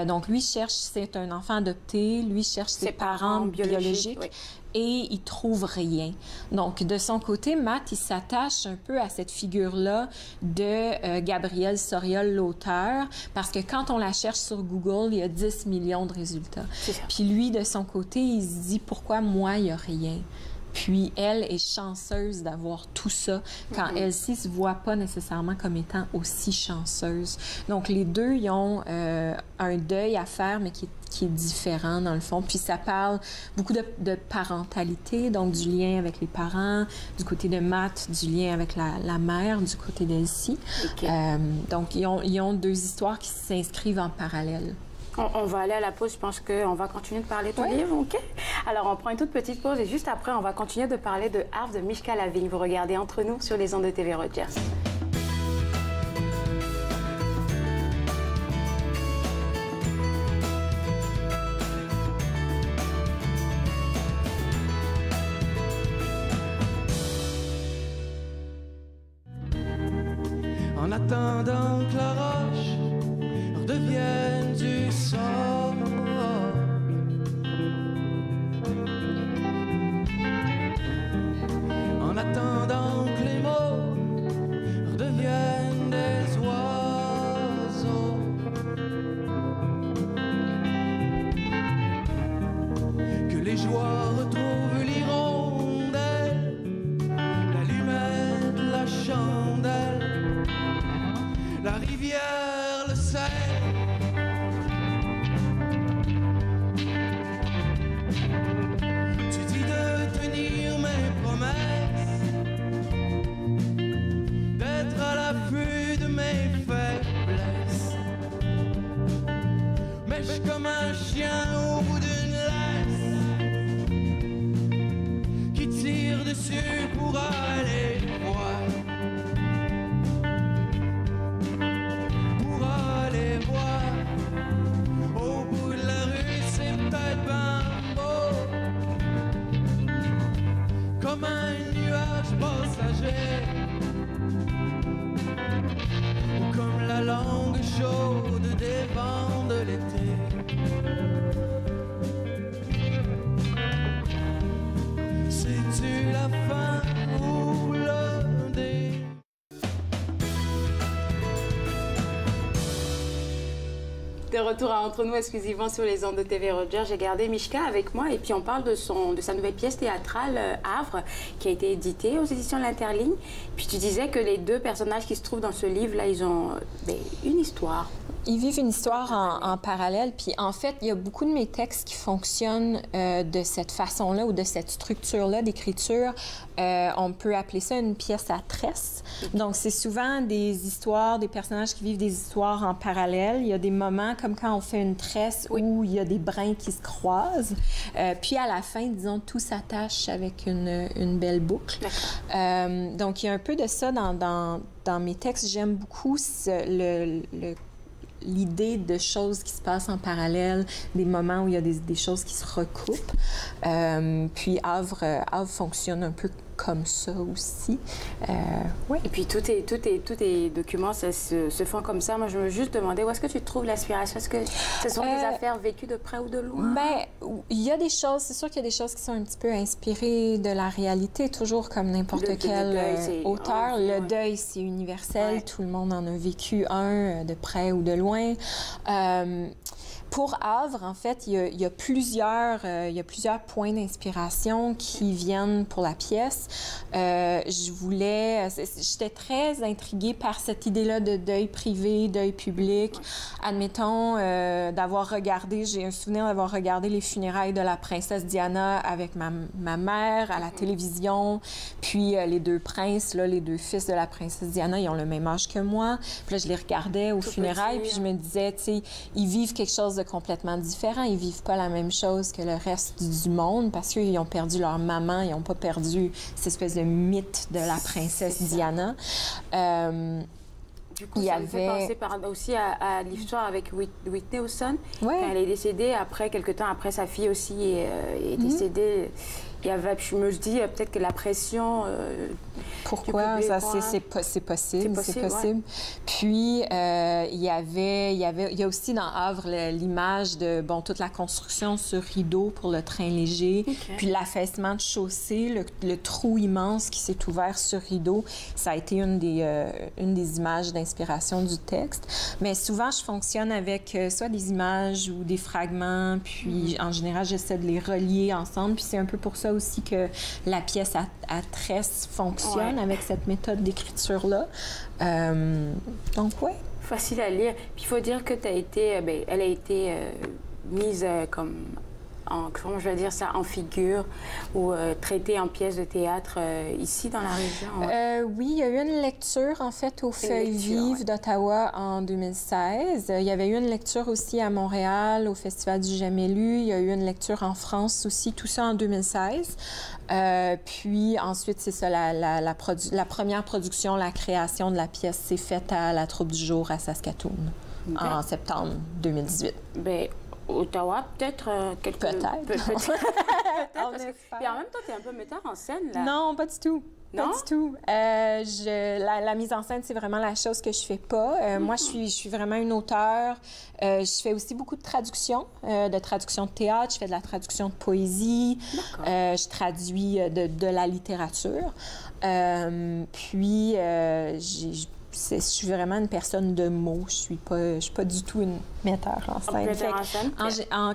Donc, lui cherche, c'est un enfant adopté, lui cherche ses parents biologiques. Et il trouve rien. Donc, de son côté, Matt, il s'attache un peu à cette figure-là de Gabrielle Soriol, l'auteur, parce que quand on la cherche sur Google, il y a 10 millions de résultats. Puis lui, de son côté, il se dit, pourquoi moi, il n'y a rien? Puis elle est chanceuse d'avoir tout ça, quand Elsie ne se voit pas nécessairement comme étant aussi chanceuse. Donc, les deux, ils ont un deuil à faire, mais qui est différent, dans le fond. Puis ça parle beaucoup de parentalité, donc du lien avec les parents, du côté de Matt, du lien avec la mère, du côté d'Elsie. Donc, ils ont deux histoires qui s'inscrivent en parallèle. On va aller à la pause. Je pense qu'on va continuer de parler de ton livre, OK? Alors, on prend une toute petite pause et juste après, on va continuer de parler de Havre de Mishka Lavigne. Vous regardez Entre nous sur les ondes de TV Rogers. En attendant que la roche redevienne du sol, en attendant que les mots redeviennent des oiseaux, que les joies retrouvent l'hirondelle, l'allumette, la chandelle, la rivière, le sel. Tu dis de tenir mes promesses, d'être à l'affût de mes faiblesses. Mais je suis comme un chien au bout d'une laisse qui tire dessus pour aller voir. Au bout de la rue, c'est peut-être ben beau, comme un nuage passager, ou comme la langue chaude des vents de l'été. C'est-tu la fin ou le début? De retour à Entre nous exclusivement sur les ondes de TV Rogers, j'ai gardé Mishka avec moi et puis on parle de sa nouvelle pièce théâtrale Havre qui a été éditée aux éditions L'Interligne. Puis tu disais que les deux personnages qui se trouvent dans ce livre-là, ils ont une histoire. Ils vivent une histoire en parallèle. Puis en fait, il y a beaucoup de mes textes qui fonctionnent de cette façon-là ou de cette structure-là d'écriture. On peut appeler ça une pièce à tresse. Donc, c'est souvent des histoires, des personnages qui vivent des histoires en parallèle. Il y a des moments comme quand on fait une tresse où il y a des brins qui se croisent. Puis à la fin, disons, tout s'attache avec une belle boucle. Donc, il y a un peu de ça dans mes textes. J'aime beaucoup l'idée de choses qui se passent en parallèle, des moments où il y a des choses qui se recoupent. Puis Havre fonctionne un peu comme ça aussi. Et puis tous tes documents se font comme ça. Moi, je me juste demandais où est-ce que tu trouves l'inspiration? Est-ce que ce sont des affaires vécues de près ou de loin? Bien, il y a des choses, c'est sûr qu'il y a des choses qui sont un petit peu inspirées de la réalité, toujours comme n'importe quel auteur. Le deuil, c'est universel. Tout le monde en a vécu un, de près ou de loin. Pour Havre, en fait, il y a plusieurs points d'inspiration qui viennent pour la pièce. J'étais très intriguée par cette idée-là de deuil privé, deuil public. Admettons d'avoir regardé, j'ai un souvenir d'avoir regardé les funérailles de la princesse Diana avec ma mère à la télévision. Puis les deux princes, là, les deux fils de la princesse Diana, ils ont le même âge que moi. Puis là, je les regardais aux funérailles, puis je me disais, tu sais, ils vivent quelque chose de complètement différent. Ils vivent pas la même chose que le reste du monde parce qu'ils ont perdu leur maman, ils n'ont pas perdu cette espèce de mythe de la princesse Diana. Du coup, ça me fait penser aussi à l'histoire avec Whitney Houston. Quand elle est décédée, quelques temps après, sa fille aussi est décédée. Je me dis peut-être que la pression... Pourquoi? C'est possible. Puis, il y a aussi dans Havre l'image de, toute la construction sur rideau pour le train léger, puis l'affaissement de chaussée, le trou immense qui s'est ouvert sur rideau. Ça a été une des images d'inspiration du texte. Mais souvent, je fonctionne avec soit des images ou des fragments, puis en général, j'essaie de les relier ensemble. Puis c'est un peu pour ça aussi que la pièce à tresse fonctionne avec cette méthode d'écriture-là. Donc, facile à lire. Puis il faut dire que elle a été mise comment je vais dire ça, en figure ou traitée en pièce de théâtre ici dans la région? Oui, il y a eu une lecture, en fait, aux Feuilles vives d'Ottawa en 2016. Il y avait eu une lecture aussi à Montréal, au Festival du Jamais lu. Il y a eu une lecture en France aussi, tout ça en 2016. Puis ensuite, c'est ça, la première production, la création de la pièce s'est faite à la Troupe du Jour à Saskatoon en septembre 2018. Ottawa, peut-être Peut-être. Puis en même temps, tu es un peu metteur en scène, là. Non, pas du tout. Pas du tout. La mise en scène, c'est vraiment la chose que je fais pas. Moi, je suis vraiment une auteure. Je fais aussi beaucoup de traduction de théâtre. Je fais de la traduction de poésie. Je traduis de la littérature. Puis, je suis vraiment une personne de mots. Je suis pas du tout une metteur en scène.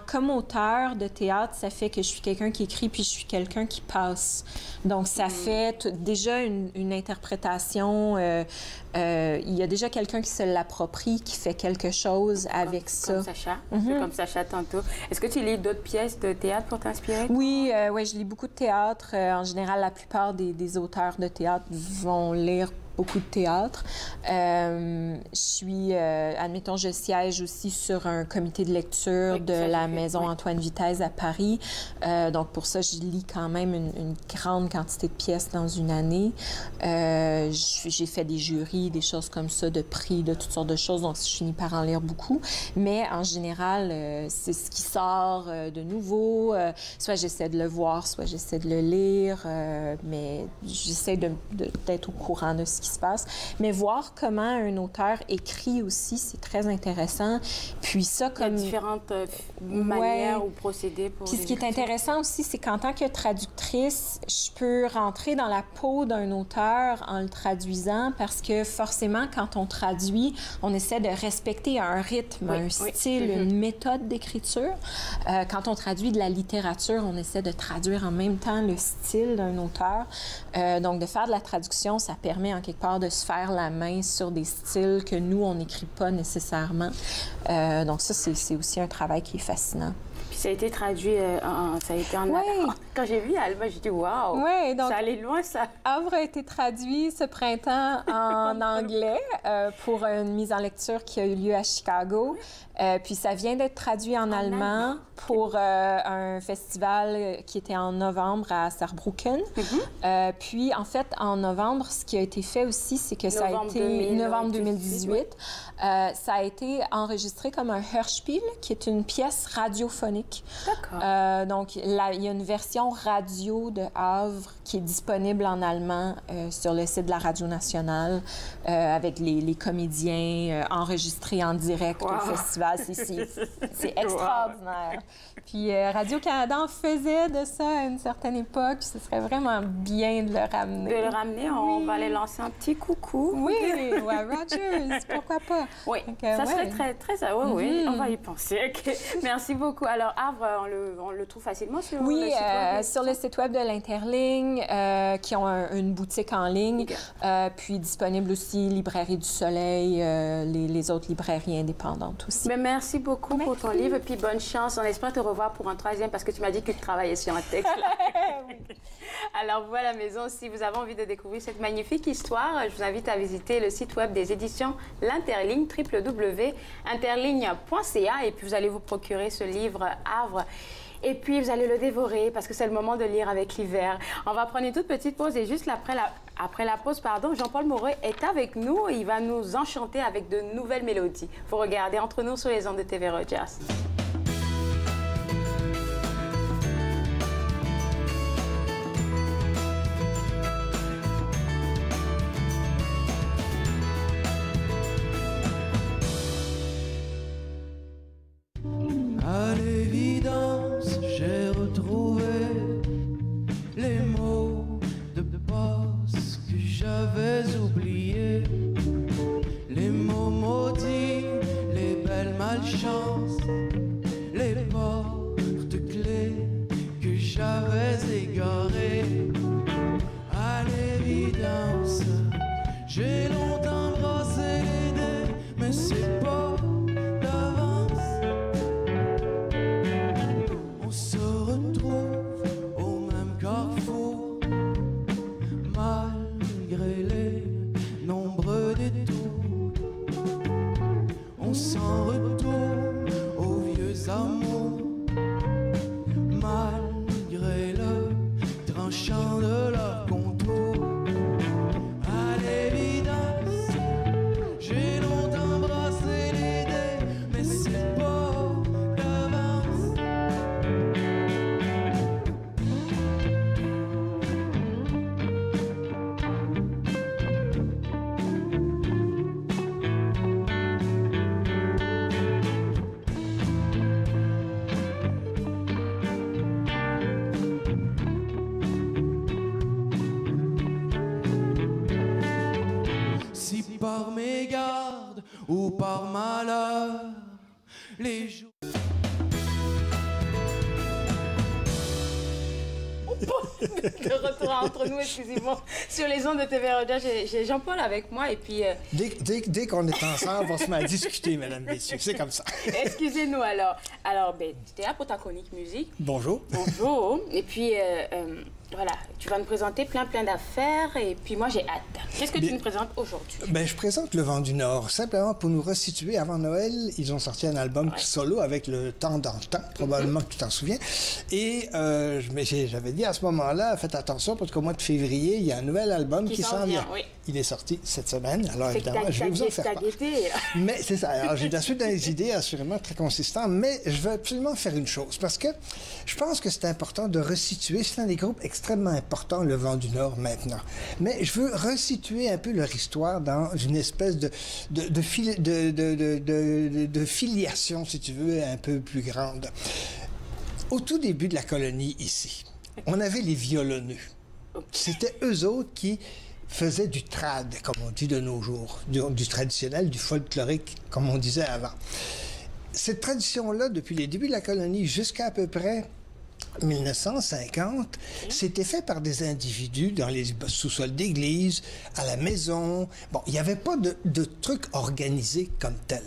Comme auteur de théâtre, ça fait que je suis quelqu'un qui écrit puis je suis quelqu'un qui passe. Donc, ça fait déjà une interprétation. Il y a déjà quelqu'un qui se l'approprie, qui fait quelque chose avec ça. Comme Sacha. Comme Sacha tantôt. Est-ce que tu lis d'autres pièces de théâtre pour t'inspirer? Oui, je lis beaucoup de théâtre. En général, la plupart des auteurs de théâtre vont lire beaucoup de théâtre. Admettons, je siège aussi sur un comité de lecture de la Maison Antoine Vitesse à Paris. Donc, pour ça, je lis quand même une grande quantité de pièces dans une année. J'ai fait des jurys, des choses comme ça, de prix, de toutes sortes de choses. Donc, je finis par en lire beaucoup. Mais en général, c'est ce qui sort de nouveau. Soit j'essaie de le voir, soit j'essaie de le lire. Mais j'essaie d'être au courant de ce qui se passe. Mais voir comment un auteur écrit aussi, c'est très intéressant. Puis ça, comme... Il y a différentes manières ou procédés pour... Puis ce qui est intéressant aussi, c'est qu'en tant que traductrice, je peux rentrer dans la peau d'un auteur en le traduisant parce que forcément, quand on traduit, on essaie de respecter un rythme, un style, une méthode d'écriture. Quand on traduit de la littérature, on essaie de traduire en même temps le style d'un auteur. Donc, de faire de la traduction, ça permet en quelque quelque part, de se faire la main sur des styles que nous, on n'écrit pas nécessairement. Donc ça, c'est aussi un travail qui est fascinant. Puis ça a été traduit, ça a été en... Oui. Quand j'ai vu Alma, j'ai dit « Wow! Oui, donc... Ça allait loin, ça! » Havre a été traduit ce printemps en anglais pour une mise en lecture qui a eu lieu à Chicago. Puis ça vient d'être traduit en allemand pour un festival qui était en novembre à Saarbrücken. Puis en fait, en novembre, ce qui a été fait aussi, c'est que ça a été novembre 2018. Ça a été enregistré comme un Hörspiel, qui est une pièce radiophonique. D'accord. Donc il y a une version radio de Havre qui est disponible en allemand sur le site de la Radio nationale avec les comédiens enregistrés en direct au festival. C'est extraordinaire. Puis Radio-Canada en faisait de ça à une certaine époque. Ce serait vraiment bien de le ramener. De le ramener, on va aller lancer un petit coucou. Oui, à Rogers, pourquoi pas? Oui, ça serait très... Oui, on va y penser. Okay. Merci beaucoup. Alors, Havre, on le trouve facilement sur le site web? Sur le site web de l'Interligne, qui ont une boutique en ligne, puis disponible aussi Librairie du Soleil, les autres librairies indépendantes aussi. Mais merci beaucoup pour ton livre, puis bonne chance. On espère te revoir pour un troisième, parce que tu m'as dit que tu travaillais sur un texte. Alors, vous à la maison, si vous avez envie de découvrir cette magnifique histoire, je vous invite à visiter le site web des éditions L'Interligne, www.interligne.ca, et puis vous allez vous procurer ce livre Havre. Et puis, vous allez le dévorer parce que c'est le moment de lire avec l'hiver. On va prendre une toute petite pause et juste après la pause, Jean-Paul Moreau est avec nous et il va nous enchanter avec de nouvelles mélodies. Vous regardez Entre nous sur les ondes de TV Rogers. À l'évidence, j'ai retrouvé les mots de passe que j'avais oubliés, les mots maudits, les belles malchances, les porte-clés que j'avais égarées. À l'évidence, j'ai longtemps brassé les dés, mais c'est pas sans retour aux vieux amours, malgré le tranchant de leur contour. À l'évidence, j'ai longtemps brassé les dés, mais c'est pas d'avance. Par mégarde ou par malheur, les jours... De retour entre nous, exclusivement sur les ondes de TV Rogers. J'ai Jean-Paul avec moi et puis... Dès qu'on est ensemble, on se met à discuter, mesdames, messieurs. C'est comme ça. Excusez-nous alors. Alors, tu es là pour ta chronique musique. Bonjour. Bonjour. Et puis, voilà, tu vas nous présenter plein d'affaires et puis moi, j'ai hâte. Qu'est-ce que tu nous présentes aujourd'hui? Je présente Le Vent du Nord, simplement pour nous resituer. Avant Noël, ils ont sorti un album solo avec Le Temps dans le Temps, probablement que tu t'en souviens. Et j'avais dit à ce moment-là, faites attention parce qu'au mois de février, il y a un nouvel album qui s'en vient. Oui. Il est sorti cette semaine, alors évidemment, je vais vous en faire part. Mais c'est ça, alors j'ai de la suite des idées assurément très consistantes, mais je veux absolument faire une chose, parce que je pense que c'est important de resituer, c'est un des groupes extrêmement importants, Le Vent du Nord, maintenant. Mais je veux resituer un peu leur histoire dans une espèce de filiation, si tu veux, un peu plus grande. Au tout début de la colonie ici, on avait les violonneux. C'était eux autres qui faisaient du trad, comme on dit de nos jours, du traditionnel, du folklorique, comme on disait avant. Cette tradition-là, depuis les débuts de la colonie jusqu'à peu près 1950, c'était fait par des individus dans les sous-sols d'église, à la maison. Bon, il n'y avait pas de truc organisé comme tel.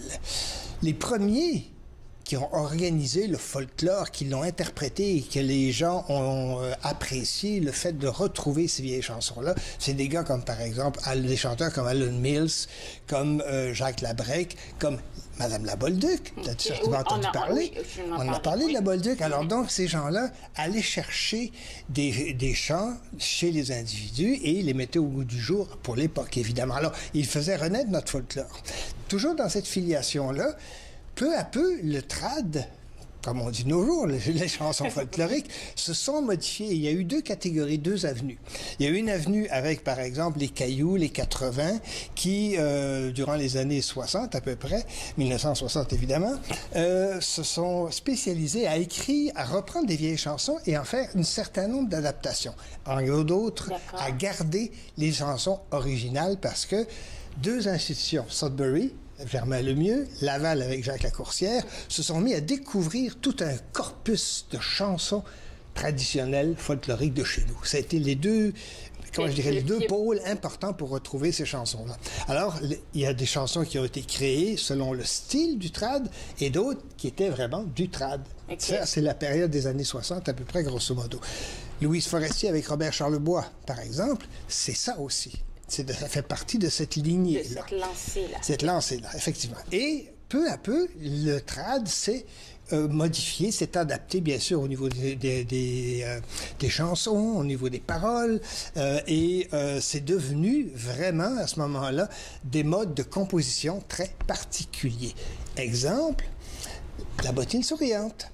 Les premiers qui ont organisé le folklore, qui l'ont interprété et que les gens ont apprécié le fait de retrouver ces vieilles chansons-là, c'est des gars comme, par exemple, des chanteurs comme Alan Mills, comme Jacques Labrec, comme Madame la Bolduc. Tu as entendu parler? On a parlé de la Bolduc. Alors donc, ces gens-là allaient chercher des chants chez les individus et les mettaient au goût du jour pour l'époque, évidemment. Alors, ils faisaient renaître notre folklore. Toujours dans cette filiation-là, peu à peu, le trad, comme on dit de nos jours, les chansons folkloriques, se sont modifiées. Il y a eu deux catégories, deux avenues. Il y a eu une avenue avec, par exemple, les cailloux, les 80, qui, durant les années 60 à peu près, 1960 évidemment, se sont spécialisés à écrire, à reprendre des vieilles chansons et en faire un certain nombre d'adaptations. En d'autres, à garder les chansons originales parce que deux institutions, Sudbury, Germain Lemieux, Laval avec Jacques Lacourcière, se sont mis à découvrir tout un corpus de chansons traditionnelles folkloriques de chez nous. Ça a été les deux, comment je dirais, les deux pôles importants pour retrouver ces chansons-là. Alors, il y a des chansons qui ont été créées selon le style du trad et d'autres qui étaient vraiment du trad. Ça, c'est la période des années 60 à peu près, grosso modo. Louise Forestier avec Robert Charlebois, par exemple, c'est ça aussi. Ça fait partie de cette lignée-là. De cette lancée-là. Cette lancée-là, effectivement. Et peu à peu, le trad s'est modifié, s'est adapté, bien sûr, au niveau des chansons, au niveau des paroles, et c'est devenu vraiment, à ce moment-là, des modes de composition très particuliers. Exemple, la bottine souriante.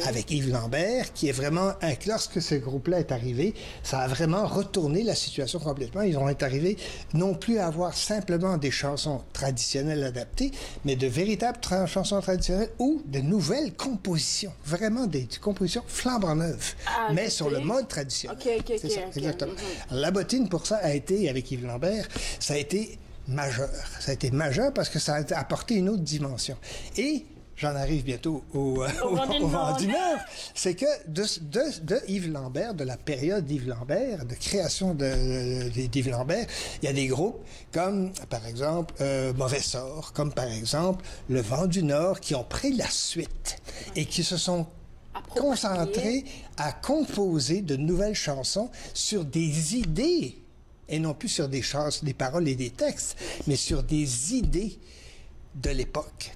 Avec Yves Lambert, qui est vraiment... Lorsque ce groupe-là est arrivé, ça a vraiment retourné la situation complètement. Ils ont été arrivés non plus à avoir simplement des chansons traditionnelles adaptées, mais de véritables chansons traditionnelles ou de nouvelles compositions. Vraiment des compositions flambant neuves, mais sur le mode traditionnel. C'est ça, exactement. Alors, la bottine, pour ça, a été, avec Yves Lambert, ça a été majeur. Ça a été majeur parce que ça a apporté une autre dimension. Et... j'en arrive bientôt au vent du Nord, c'est que de Yves Lambert, de la période d'Yves Lambert, de création d'Yves Lambert, il y a des groupes comme, par exemple, Mauvais Sort, comme par exemple Le Vent du Nord, qui ont pris la suite et qui se sont concentrés à composer de nouvelles chansons sur des idées, et non plus sur des paroles et des textes, mais sur des idées de l'époque.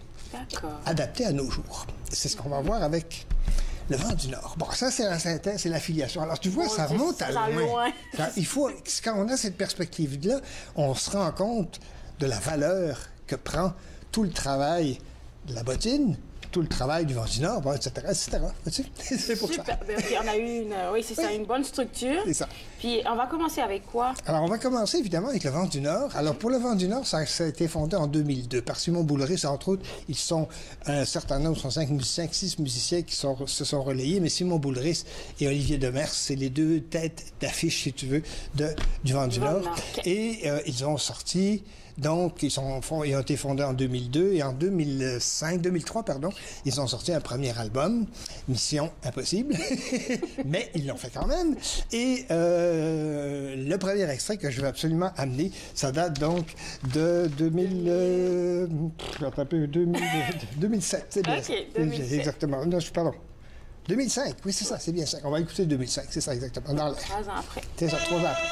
Adapté à nos jours. C'est ce qu'on va voir avec Le Vent du Nord. Bon, ça, c'est la filiation. Alors, tu vois, ça remonte à loin. Il faut, quand on a cette perspective-là, on se rend compte de la valeur que prend tout le travail de la bottine, tout le travail du Vent du Nord, bon, etc., etc. C'est pour ça. Puis on a eu une bonne structure. C'est ça. Puis on va commencer avec quoi? Alors, on va commencer évidemment avec le Vent du Nord. Alors, pour le Vent du Nord, ça a été fondé en 2002 par Simon Boulris, entre autres. Ils sont un certain nombre, sont 6 musiciens qui se sont relayés, mais Simon Boulris et Olivier Demers, c'est les deux têtes d'affiche, si tu veux, du Vent du Nord. Et ils ont sorti... Donc, ils ont été fondés en 2002 et en 2003, ils ont sorti un premier album, Mission Impossible, mais ils l'ont fait quand même. Et le premier extrait que je veux absolument amener, ça date donc de 2007. C'est bien ça. 2007. Exactement. Non, pardon. 2005, oui, c'est ça, c'est bien ça. On va écouter 2005, c'est ça, exactement. 3 ans après. C'est ça, 3 ans après.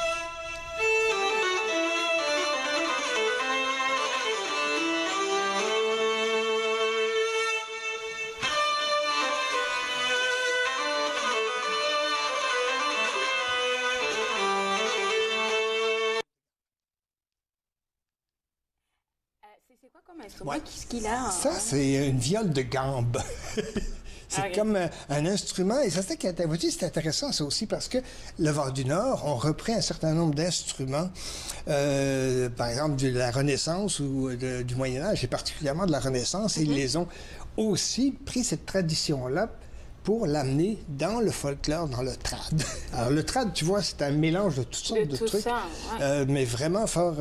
C'est quoi comme instrument? Qu'est-ce qu'il a? Ça, c'est une viole de gambe. C'est comme un instrument, et ça, c'est intéressant, ça aussi, parce que le Vent du Nord, on reprend un certain nombre d'instruments, par exemple de la Renaissance ou du Moyen-Âge, et particulièrement de la Renaissance, et ils les ont aussi pris cette tradition-là pour l'amener dans le folklore, dans le trad. Alors, le trad, tu vois, c'est un mélange de toutes sortes de trucs, ça, ouais. mais vraiment fort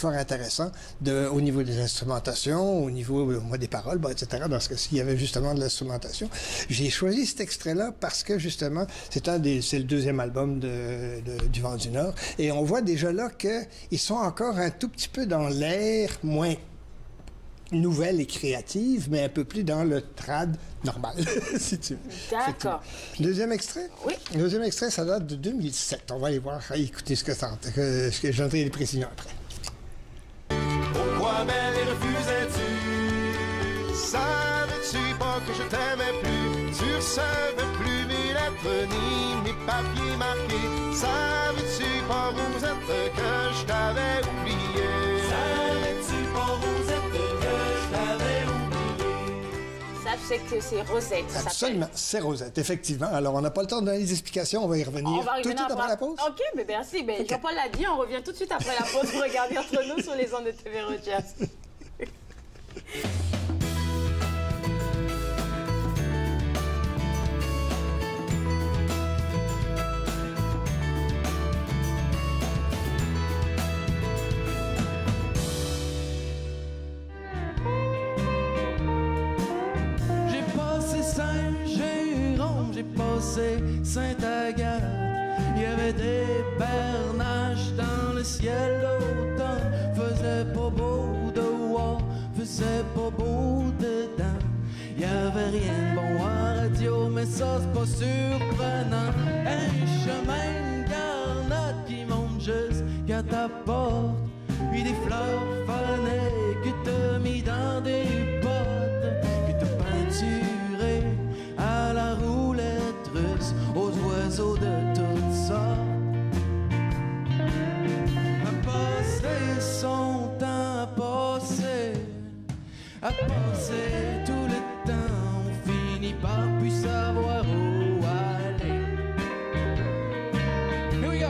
intéressant au niveau des instrumentations, au niveau des paroles, etc. Dans ce cas-ci, il y avait justement de l'instrumentation. J'ai choisi cet extrait-là parce que, justement, c'est le deuxième album du Vent du Nord, et on voit déjà là qu'ils sont encore un tout petit peu dans l'air moins nouvelle et créative, mais un peu plus dans le trad normal, si tu veux. D'accord. Deuxième extrait? Oui. Le deuxième extrait, ça date de 2007. On va aller voir, écouter ce que ça j'en ai les précisions après. Pourquoi belle et refusais-tu? Savais-tu pas que je t'aimais plus? Tu recevais plus mes lettres ni mes papiers marqués. Savais-tu pas, Rosette, que je t'avais oublié? Savais-tu pas, Rosette, que je t'avais oublié? Ça, je sais que c'est Rosette. Absolument, c'est Rosette, effectivement. Alors, on n'a pas le temps de donner des explications, on va y revenir tout de suite après la pause. OK, mais merci. Ben, Jean-Paul l'a dit, on revient tout de suite après la pause. Regardez entre nous sur les ondes de TV Rogers. Saint-Jérôme, j'ai passé Sainte-Agathe. Il y avait des bernaches dans le ciel d'automne. Faisait pas beau dehors, faisait pas beau dedans. Il y avait rien de bon en radio, mais ça c'est pas surprenant. Un chemin de garnotte qui monte jusqu'à ta porte. Puis des fleurs fanées que t'as mis dans des bottes, que t'as peinturé à la roulette russe, aux oiseaux de toutes sortes. À passer son temps, à passer tout le temps, on finit par plus savoir où aller. Here we go!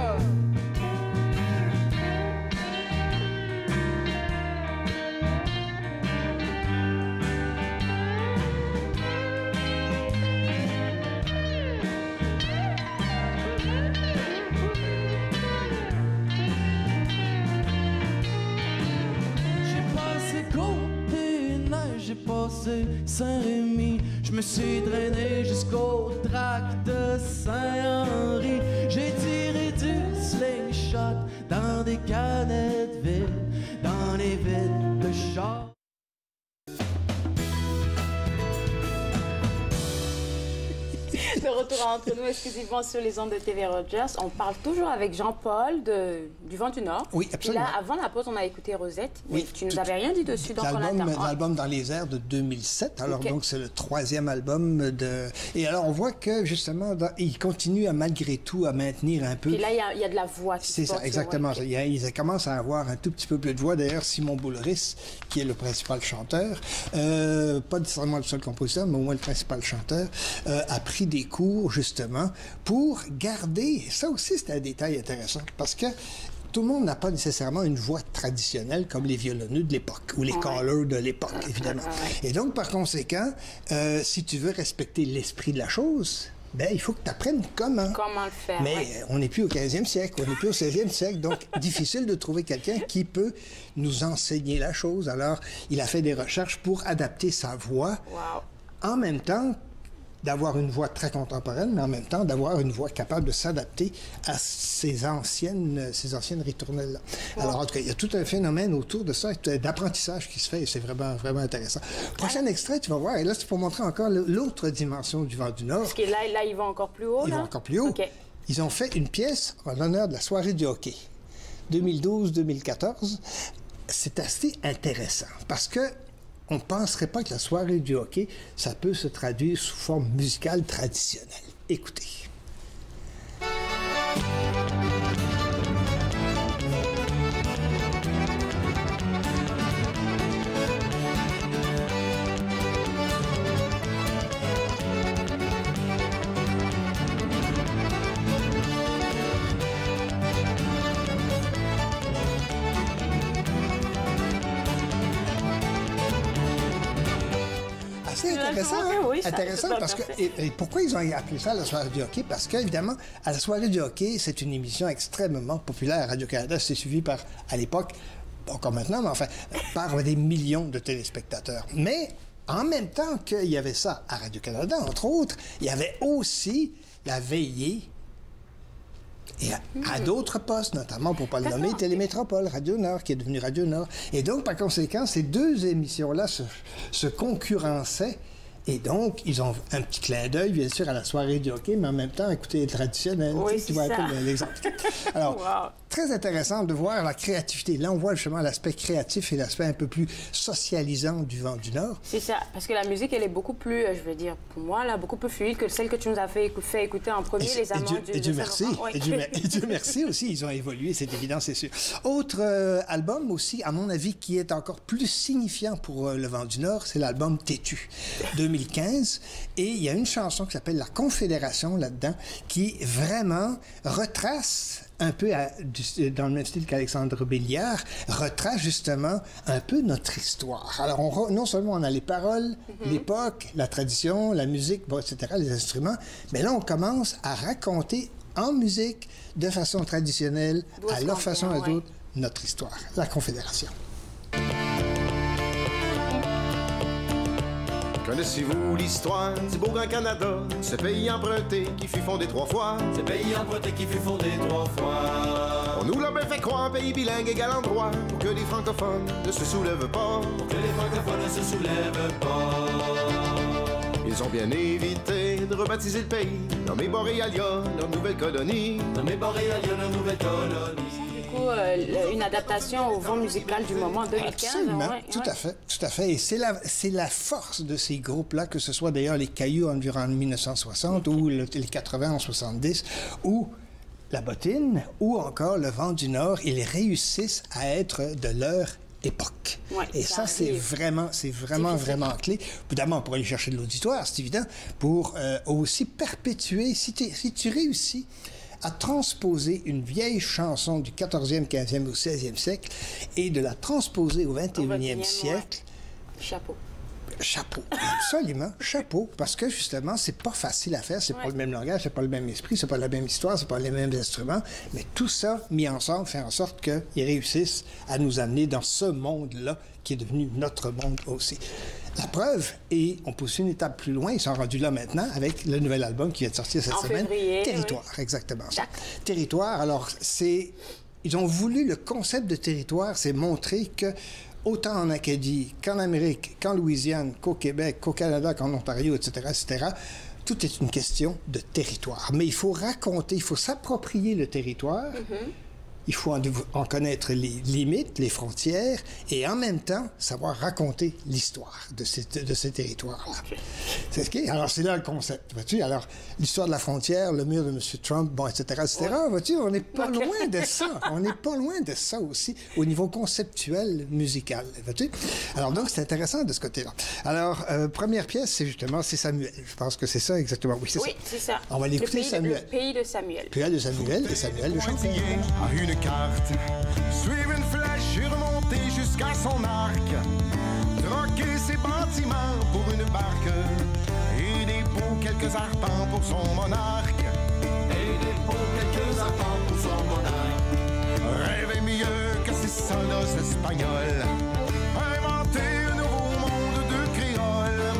J'ai passé Saint-Rémy, je me suis drainé jusqu'au tract de Saint-Henri. J'ai tiré du slingshot dans des canettes vides, dans les vides de char. De retour entre nous exclusivement sur les ondes de TV Rogers. On parle toujours avec Jean-Paul du Vent du Nord. Oui, absolument. Et là, avant la pause, on a écouté Rosette. Oui, tu nous avais rien dit dessus. Donc l'album Dans les airs de 2007. Alors, donc, c'est le troisième album de... Et alors, on voit que, justement, il continue malgré tout à maintenir un peu... Et là, il y a de la voix. C'est ça, exactement. Ouais, okay. Ils commencent à avoir un tout petit peu plus de voix. D'ailleurs, Simon Boulris, qui est le principal chanteur, pas nécessairement le seul compositeur, mais au moins le principal chanteur, a pris des cours, justement, pour garder... Ça aussi, c'est un détail intéressant, parce que tout le monde n'a pas nécessairement une voix traditionnelle comme les violonneux de l'époque, ou les callers de l'époque, évidemment. Et donc, par conséquent, si tu veux respecter l'esprit de la chose... ben, il faut que tu apprennes comment le faire. Mais on n'est plus au 15e siècle, on n'est plus au 16e siècle, donc difficile de trouver quelqu'un qui peut nous enseigner la chose. Alors, il a fait des recherches pour adapter sa voix, en même temps d'avoir une voix très contemporaine, mais en même temps d'avoir une voix capable de s'adapter à ces anciennes ritournelles-là. Alors, en tout cas, il y a tout un phénomène autour de ça, d'apprentissage qui se fait, et c'est vraiment, vraiment intéressant. Prochain extrait, tu vas voir, et là, c'est pour montrer encore l'autre dimension du Vent du Nord. Parce que là, ils vont encore plus haut, Ils vont encore plus haut. Okay. Ils ont fait une pièce en l'honneur de la soirée du hockey, 2012-2014. C'est assez intéressant, parce que on ne penserait pas que la soirée du hockey, ça peut se traduire sous forme musicale traditionnelle. Écoutez. C'est intéressant, hein? Oui, intéressant parce que, et pourquoi ils ont appelé ça la soirée du hockey? Parce qu'évidemment, à la soirée du hockey, c'est une émission extrêmement populaire à Radio-Canada. C'est suivi par, à l'époque, pas encore maintenant, mais enfin, par des millions de téléspectateurs. Mais en même temps qu'il y avait ça à Radio-Canada, entre autres, il y avait aussi la veillée et à d'autres postes, notamment, pour ne pas le nommer, Télémétropole, Radio-Nord, qui est devenu Radio-Nord. Et donc, par conséquent, ces deux émissions-là se concurrençaient. Et donc, ils ont un petit clin d'œil, bien sûr, à la soirée du hockey, mais en même temps, écoutez, traditionnel. Oui, tu vois un peu l'exemple. Alors, wow. Très intéressant de voir la créativité. Là, on voit justement l'aspect créatif et l'aspect un peu plus socialisant du Vent du Nord. C'est ça, parce que la musique, elle est beaucoup plus, je veux dire, pour moi, là, beaucoup plus fluide que celle que tu nous as fait écouter en premier, Les Amants et Dieu merci. Ouais. Et Dieu merci aussi, ils ont évolué, c'est évident, c'est sûr. Autre album aussi, à mon avis, qui est encore plus signifiant pour le Vent du Nord, c'est l'album Têtu, 2015. Et il y a une chanson qui s'appelle La Confédération là-dedans, qui vraiment retrace un peu dans le même style qu'Alexandre Béliard, retrace justement un peu notre histoire. Alors, non seulement on a les paroles, l'époque, la tradition, la musique, bon, etc., les instruments, mais là, on commence à raconter en musique, de façon traditionnelle, à leur façon à d'autres, notre histoire, la Confédération. Connaissez-vous l'histoire du beau Grand Canada, ce pays emprunté qui fut fondé 3 fois? Ce pays emprunté qui fut fondé 3 fois. On nous l'a bien fait croire, pays bilingue, égal endroit, pour que les francophones ne se soulèvent pas. Pour que les francophones ne se soulèvent pas. Ils ont bien évité de rebaptiser le pays, nommé Boréalia, leur nouvelle colonie. Nommé Boréalia, leur nouvelle colonie. Une adaptation au vent musical du moment 2015. Absolument, tout à fait. Et c'est la force de ces groupes-là, que ce soit d'ailleurs les Cailloux en 1960 ou les 80 en 70, ou la Bottine, ou encore le Vent du Nord, ils réussissent à être de leur époque. Ouais, et ça, c'est vraiment clé. Évidemment, pour aller chercher de l'auditoire, c'est évident, pour aussi perpétuer, si tu réussis à transposer une vieille chanson du 14e, 15e ou 16e siècle et de la transposer au 21e siècle. Chapeau. Chapeau, absolument, chapeau, parce que justement, c'est pas facile à faire, c'est pas le même langage, c'est pas le même esprit, c'est pas la même histoire, c'est pas les mêmes instruments, mais tout ça mis ensemble fait en sorte qu'ils réussissent à nous amener dans ce monde-là qui est devenu notre monde aussi. La preuve, et on pousse une étape plus loin, ils sont rendus là maintenant avec le nouvel album qui vient de sortir cette semaine. Février, Territoire, exactement. Territoire, alors ils ont voulu, le concept de territoire, c'est montrer que autant en Acadie qu'en Amérique, qu'en Louisiane, qu'au Québec, qu'au Canada, qu'en Ontario, etc., tout est une question de territoire. Mais il faut raconter, il faut s'approprier le territoire. Il faut en connaître les limites, les frontières, et en même temps, savoir raconter l'histoire de ces territoires-là. Okay. Alors, c'est là le concept, vois-tu? Alors, l'histoire de la frontière, le mur de M. Trump, bon, etc., vois-tu? On n'est pas loin de ça. On n'est pas loin de ça aussi, au niveau conceptuel, musical, vois-tu? Alors, donc, c'est intéressant de ce côté-là. Alors, première pièce, c'est Samuel. Je pense que c'est ça, exactement. Oui, c'est ça. On va l'écouter, Samuel. Le pays de Samuel. Pays de Samuel, et Samuel le chanteur. Une carte, suivre une flèche et remonter jusqu'à son arc, troquer ses bâtiments pour une barque et des pots, quelques arpents pour son monarque. Et des pots, quelques arpents pour son monarque. Rêver mieux que ces soldats espagnols, inventer un nouveau monde de créoles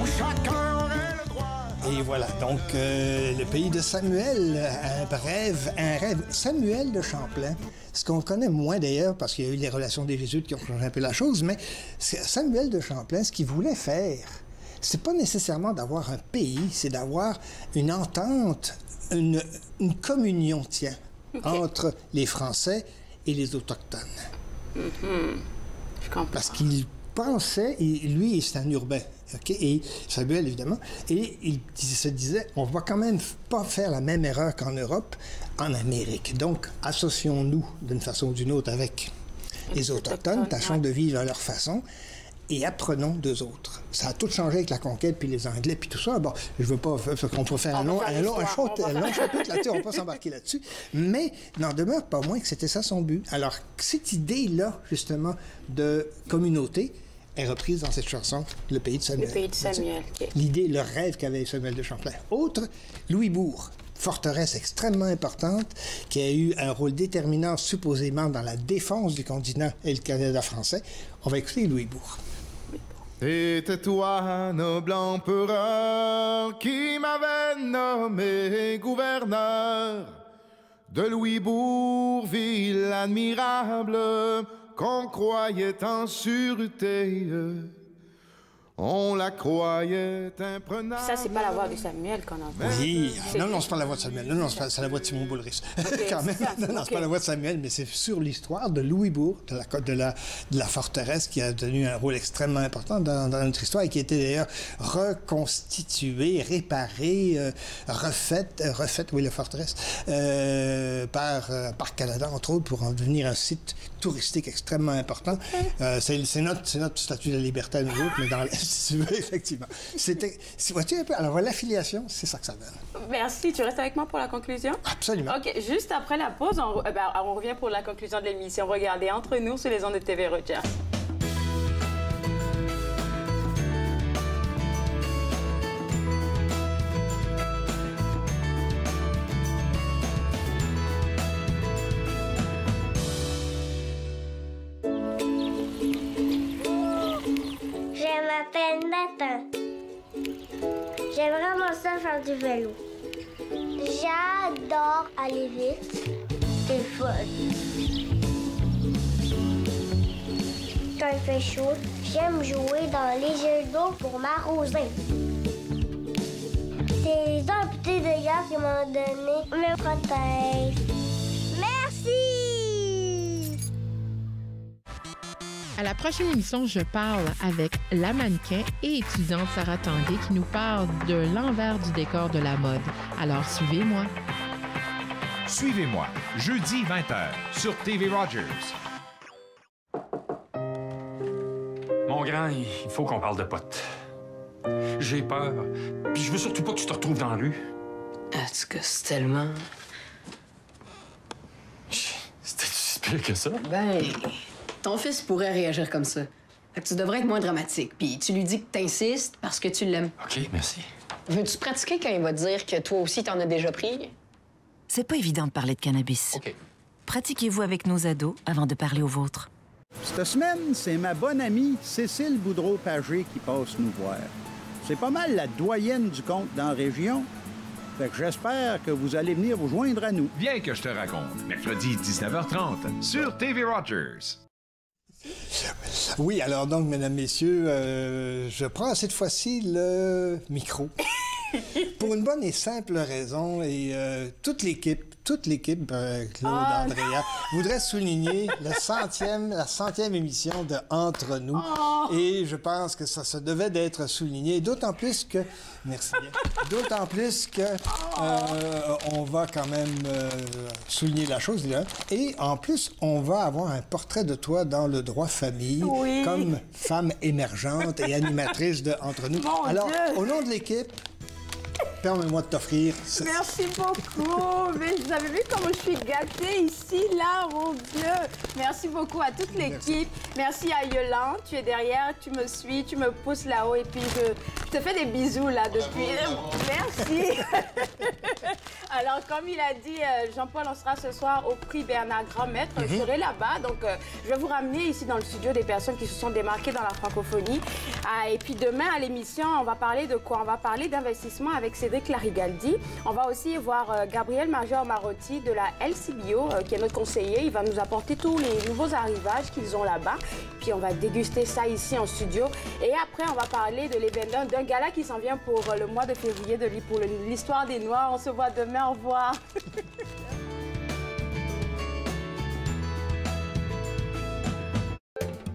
où chacun aurait le droit. Et voilà, donc le pays de Samuel, un rêve. Samuel de Champlain, ce qu'on connaît moins d'ailleurs, parce qu'il y a eu les relations des Jésuites qui ont changé un peu la chose, mais Samuel de Champlain, ce qu'il voulait faire, c'est pas nécessairement d'avoir un pays, c'est d'avoir une entente, une communion, entre les Français et les Autochtones. Je comprends. Parce qu'il pensait, lui, c'est un urbain, et Samuel, évidemment, et il se disait, on va quand même pas faire la même erreur qu'en Europe, en Amérique. Donc, associons-nous d'une façon ou d'une autre avec les Autochtones, tâchons de vivre à leur façon, et apprenons d'eux autres. Ça a tout changé avec la conquête, puis les Anglais, puis tout ça. Bon, je veux pas, qu'on peut faire un long chapitre là-dessus, on va pas s'embarquer là-dessus, mais n'en demeure pas moins que c'était ça son but. Alors, cette idée-là, justement, de communauté, est reprise dans cette chanson, Le Pays de Samuel. Le Pays de Samuel, OK. L'idée, le rêve qu'avait Samuel de Champlain. Autre, Louisbourg, forteresse extrêmement importante qui a eu un rôle déterminant supposément dans la défense du continent et le Canada français. On va écouter Louisbourg. C'était toi, noble empereur, qui m'avait nommé gouverneur de Louisbourg, ville admirable, qu'on croyait en sûreté. On la croyait imprenable. Ça, c'est pas la voix de Samuel qu'on entend. Oui, non, c'est pas la voix de Samuel. Non, c'est la voix de Simon Boulris. Okay, quand même. Non, c'est pas la voix de Samuel, mais c'est sur l'histoire de Louisbourg, de la forteresse qui a tenu un rôle extrêmement important dans notre histoire et qui a été d'ailleurs reconstituée, réparée, refaite, oui, la forteresse, par Canada, entre autres, pour en devenir un site touristique extrêmement important. C'est notre statut de la liberté à nous autres, mais dans si tu veux, effectivement. Vois-tu un peu? Alors, l'affiliation, c'est ça que ça donne. Merci. Tu restes avec moi pour la conclusion? Absolument. OK. Juste après la pause, on revient pour la conclusion de l'émission. Regardez Entre nous sur les ondes de TV Rogers. Je m'appelle Nathan. J'aime vraiment ça faire du vélo. J'adore aller vite. C'est fun. Quand il fait chaud, j'aime jouer dans les jeux d'eau pour m'arroser. Ces amputés de gaz qui m'ont donné me protègent. Merci! À la prochaine émission, je parle avec la mannequin et étudiante Sarah Tanguay qui nous parle de l'envers du décor de la mode. Alors, suivez-moi. Suivez-moi, jeudi 20h, sur TV Rogers. Mon grand, il faut qu'on parle de potes. J'ai peur, puis je veux surtout pas que tu te retrouves dans la rue. Est-ce que c'est tellement... C'était si pire que ça? Ben... Ton fils pourrait réagir comme ça. Fait que tu devrais être moins dramatique. Puis tu lui dis que t'insistes parce que tu l'aimes. OK, merci. Veux-tu pratiquer quand il va te dire que toi aussi t'en as déjà pris? C'est pas évident de parler de cannabis. OK. Pratiquez-vous avec nos ados avant de parler aux vôtres. Cette semaine, c'est ma bonne amie Cécile Boudreau-Pagé qui passe nous voir. C'est pas mal la doyenne du conte dans la région. Fait que j'espère que vous allez venir vous joindre à nous. Bien que je te raconte, mercredi 19h30 sur TV Rogers. Oui, alors donc, mesdames, messieurs, je prends cette fois-ci le micro pour une bonne et simple raison. Et toute l'équipe, Claude, Andrea, voudrait souligner la centième émission de Entre nous. Et je pense que ça se devait d'être souligné, d'autant plus que... Merci bien. D'autant plus que on va quand même souligner la chose, là. Et en plus, on va avoir un portrait de toi dans le droit famille, comme femme émergente et animatrice de Entre nous. Alors, au nom de l'équipe, permets-moi de t'offrir... Merci beaucoup. Mais vous avez vu comment je suis gâtée ici, là, mon Dieu. Merci beaucoup à toute l'équipe. Merci à Yolande. Tu es derrière, tu me suis, tu me pousses là-haut et puis je te fais des bisous, là, depuis. Merci. Alors, comme il a dit, Jean-Paul, on sera ce soir au prix Bernard Grand-Maître. Je serai là-bas. Donc, je vais vous ramener ici dans le studio des personnes qui se sont démarquées dans la francophonie. Et puis, demain, à l'émission, on va parler de quoi? On va parler d'investissement avec Cédric Larigaldi. On va aussi voir Gabriel Major-Marotti de la LCBO, qui est notre conseiller. Il va nous apporter tous les nouveaux arrivages qu'ils ont là-bas. Puis, on va déguster ça ici en studio. Et après, on va parler de l'événement d'un gala qui s'en vient pour le mois de février, pour l'histoire des Noirs. On se voit demain. Au revoir.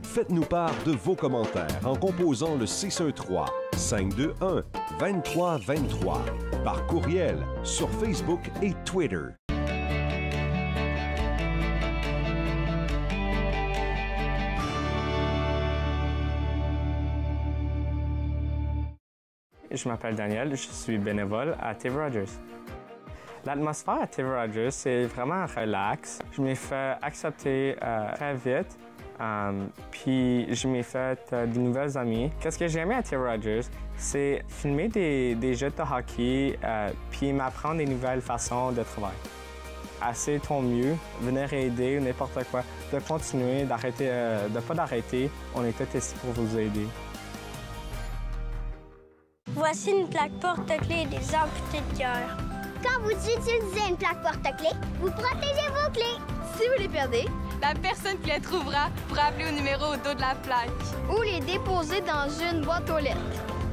Faites-nous part de vos commentaires en composant le 613-521-2323 par courriel sur Facebook et Twitter. Je m'appelle Daniel, je suis bénévole à TV Rogers. L'atmosphère à TV Rogers, c'est vraiment relax. Je m'ai fait accepter très vite. Puis je m'ai fait de nouvelles amies. Qu'est-ce que j'ai aimé à TV Rogers, c'est filmer des jeux de hockey puis m'apprendre des nouvelles façons de travailler. Assez ton mieux, venir aider ou n'importe quoi, de continuer, d'arrêter, de pas d'arrêter. On est tous ici pour vous aider. Voici une plaque porte-clés des amputés de cœur. Quand vous utilisez une plaque porte-clés, vous protégez vos clés. Si vous les perdez, la personne qui les trouvera pourra appeler au numéro au dos de la plaque. Ou les déposer dans une boîte aux lettres.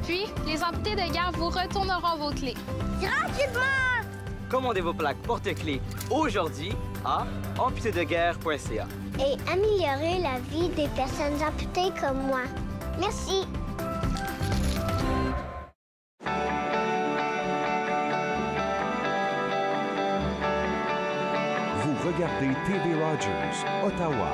Puis, les amputés de guerre vous retourneront vos clés. Gratuitement! Commandez vos plaques porte-clés aujourd'hui à amputédeguerre.ca. Et améliorez la vie des personnes amputées comme moi. Merci. Vous regardez TV Rogers, Ottawa.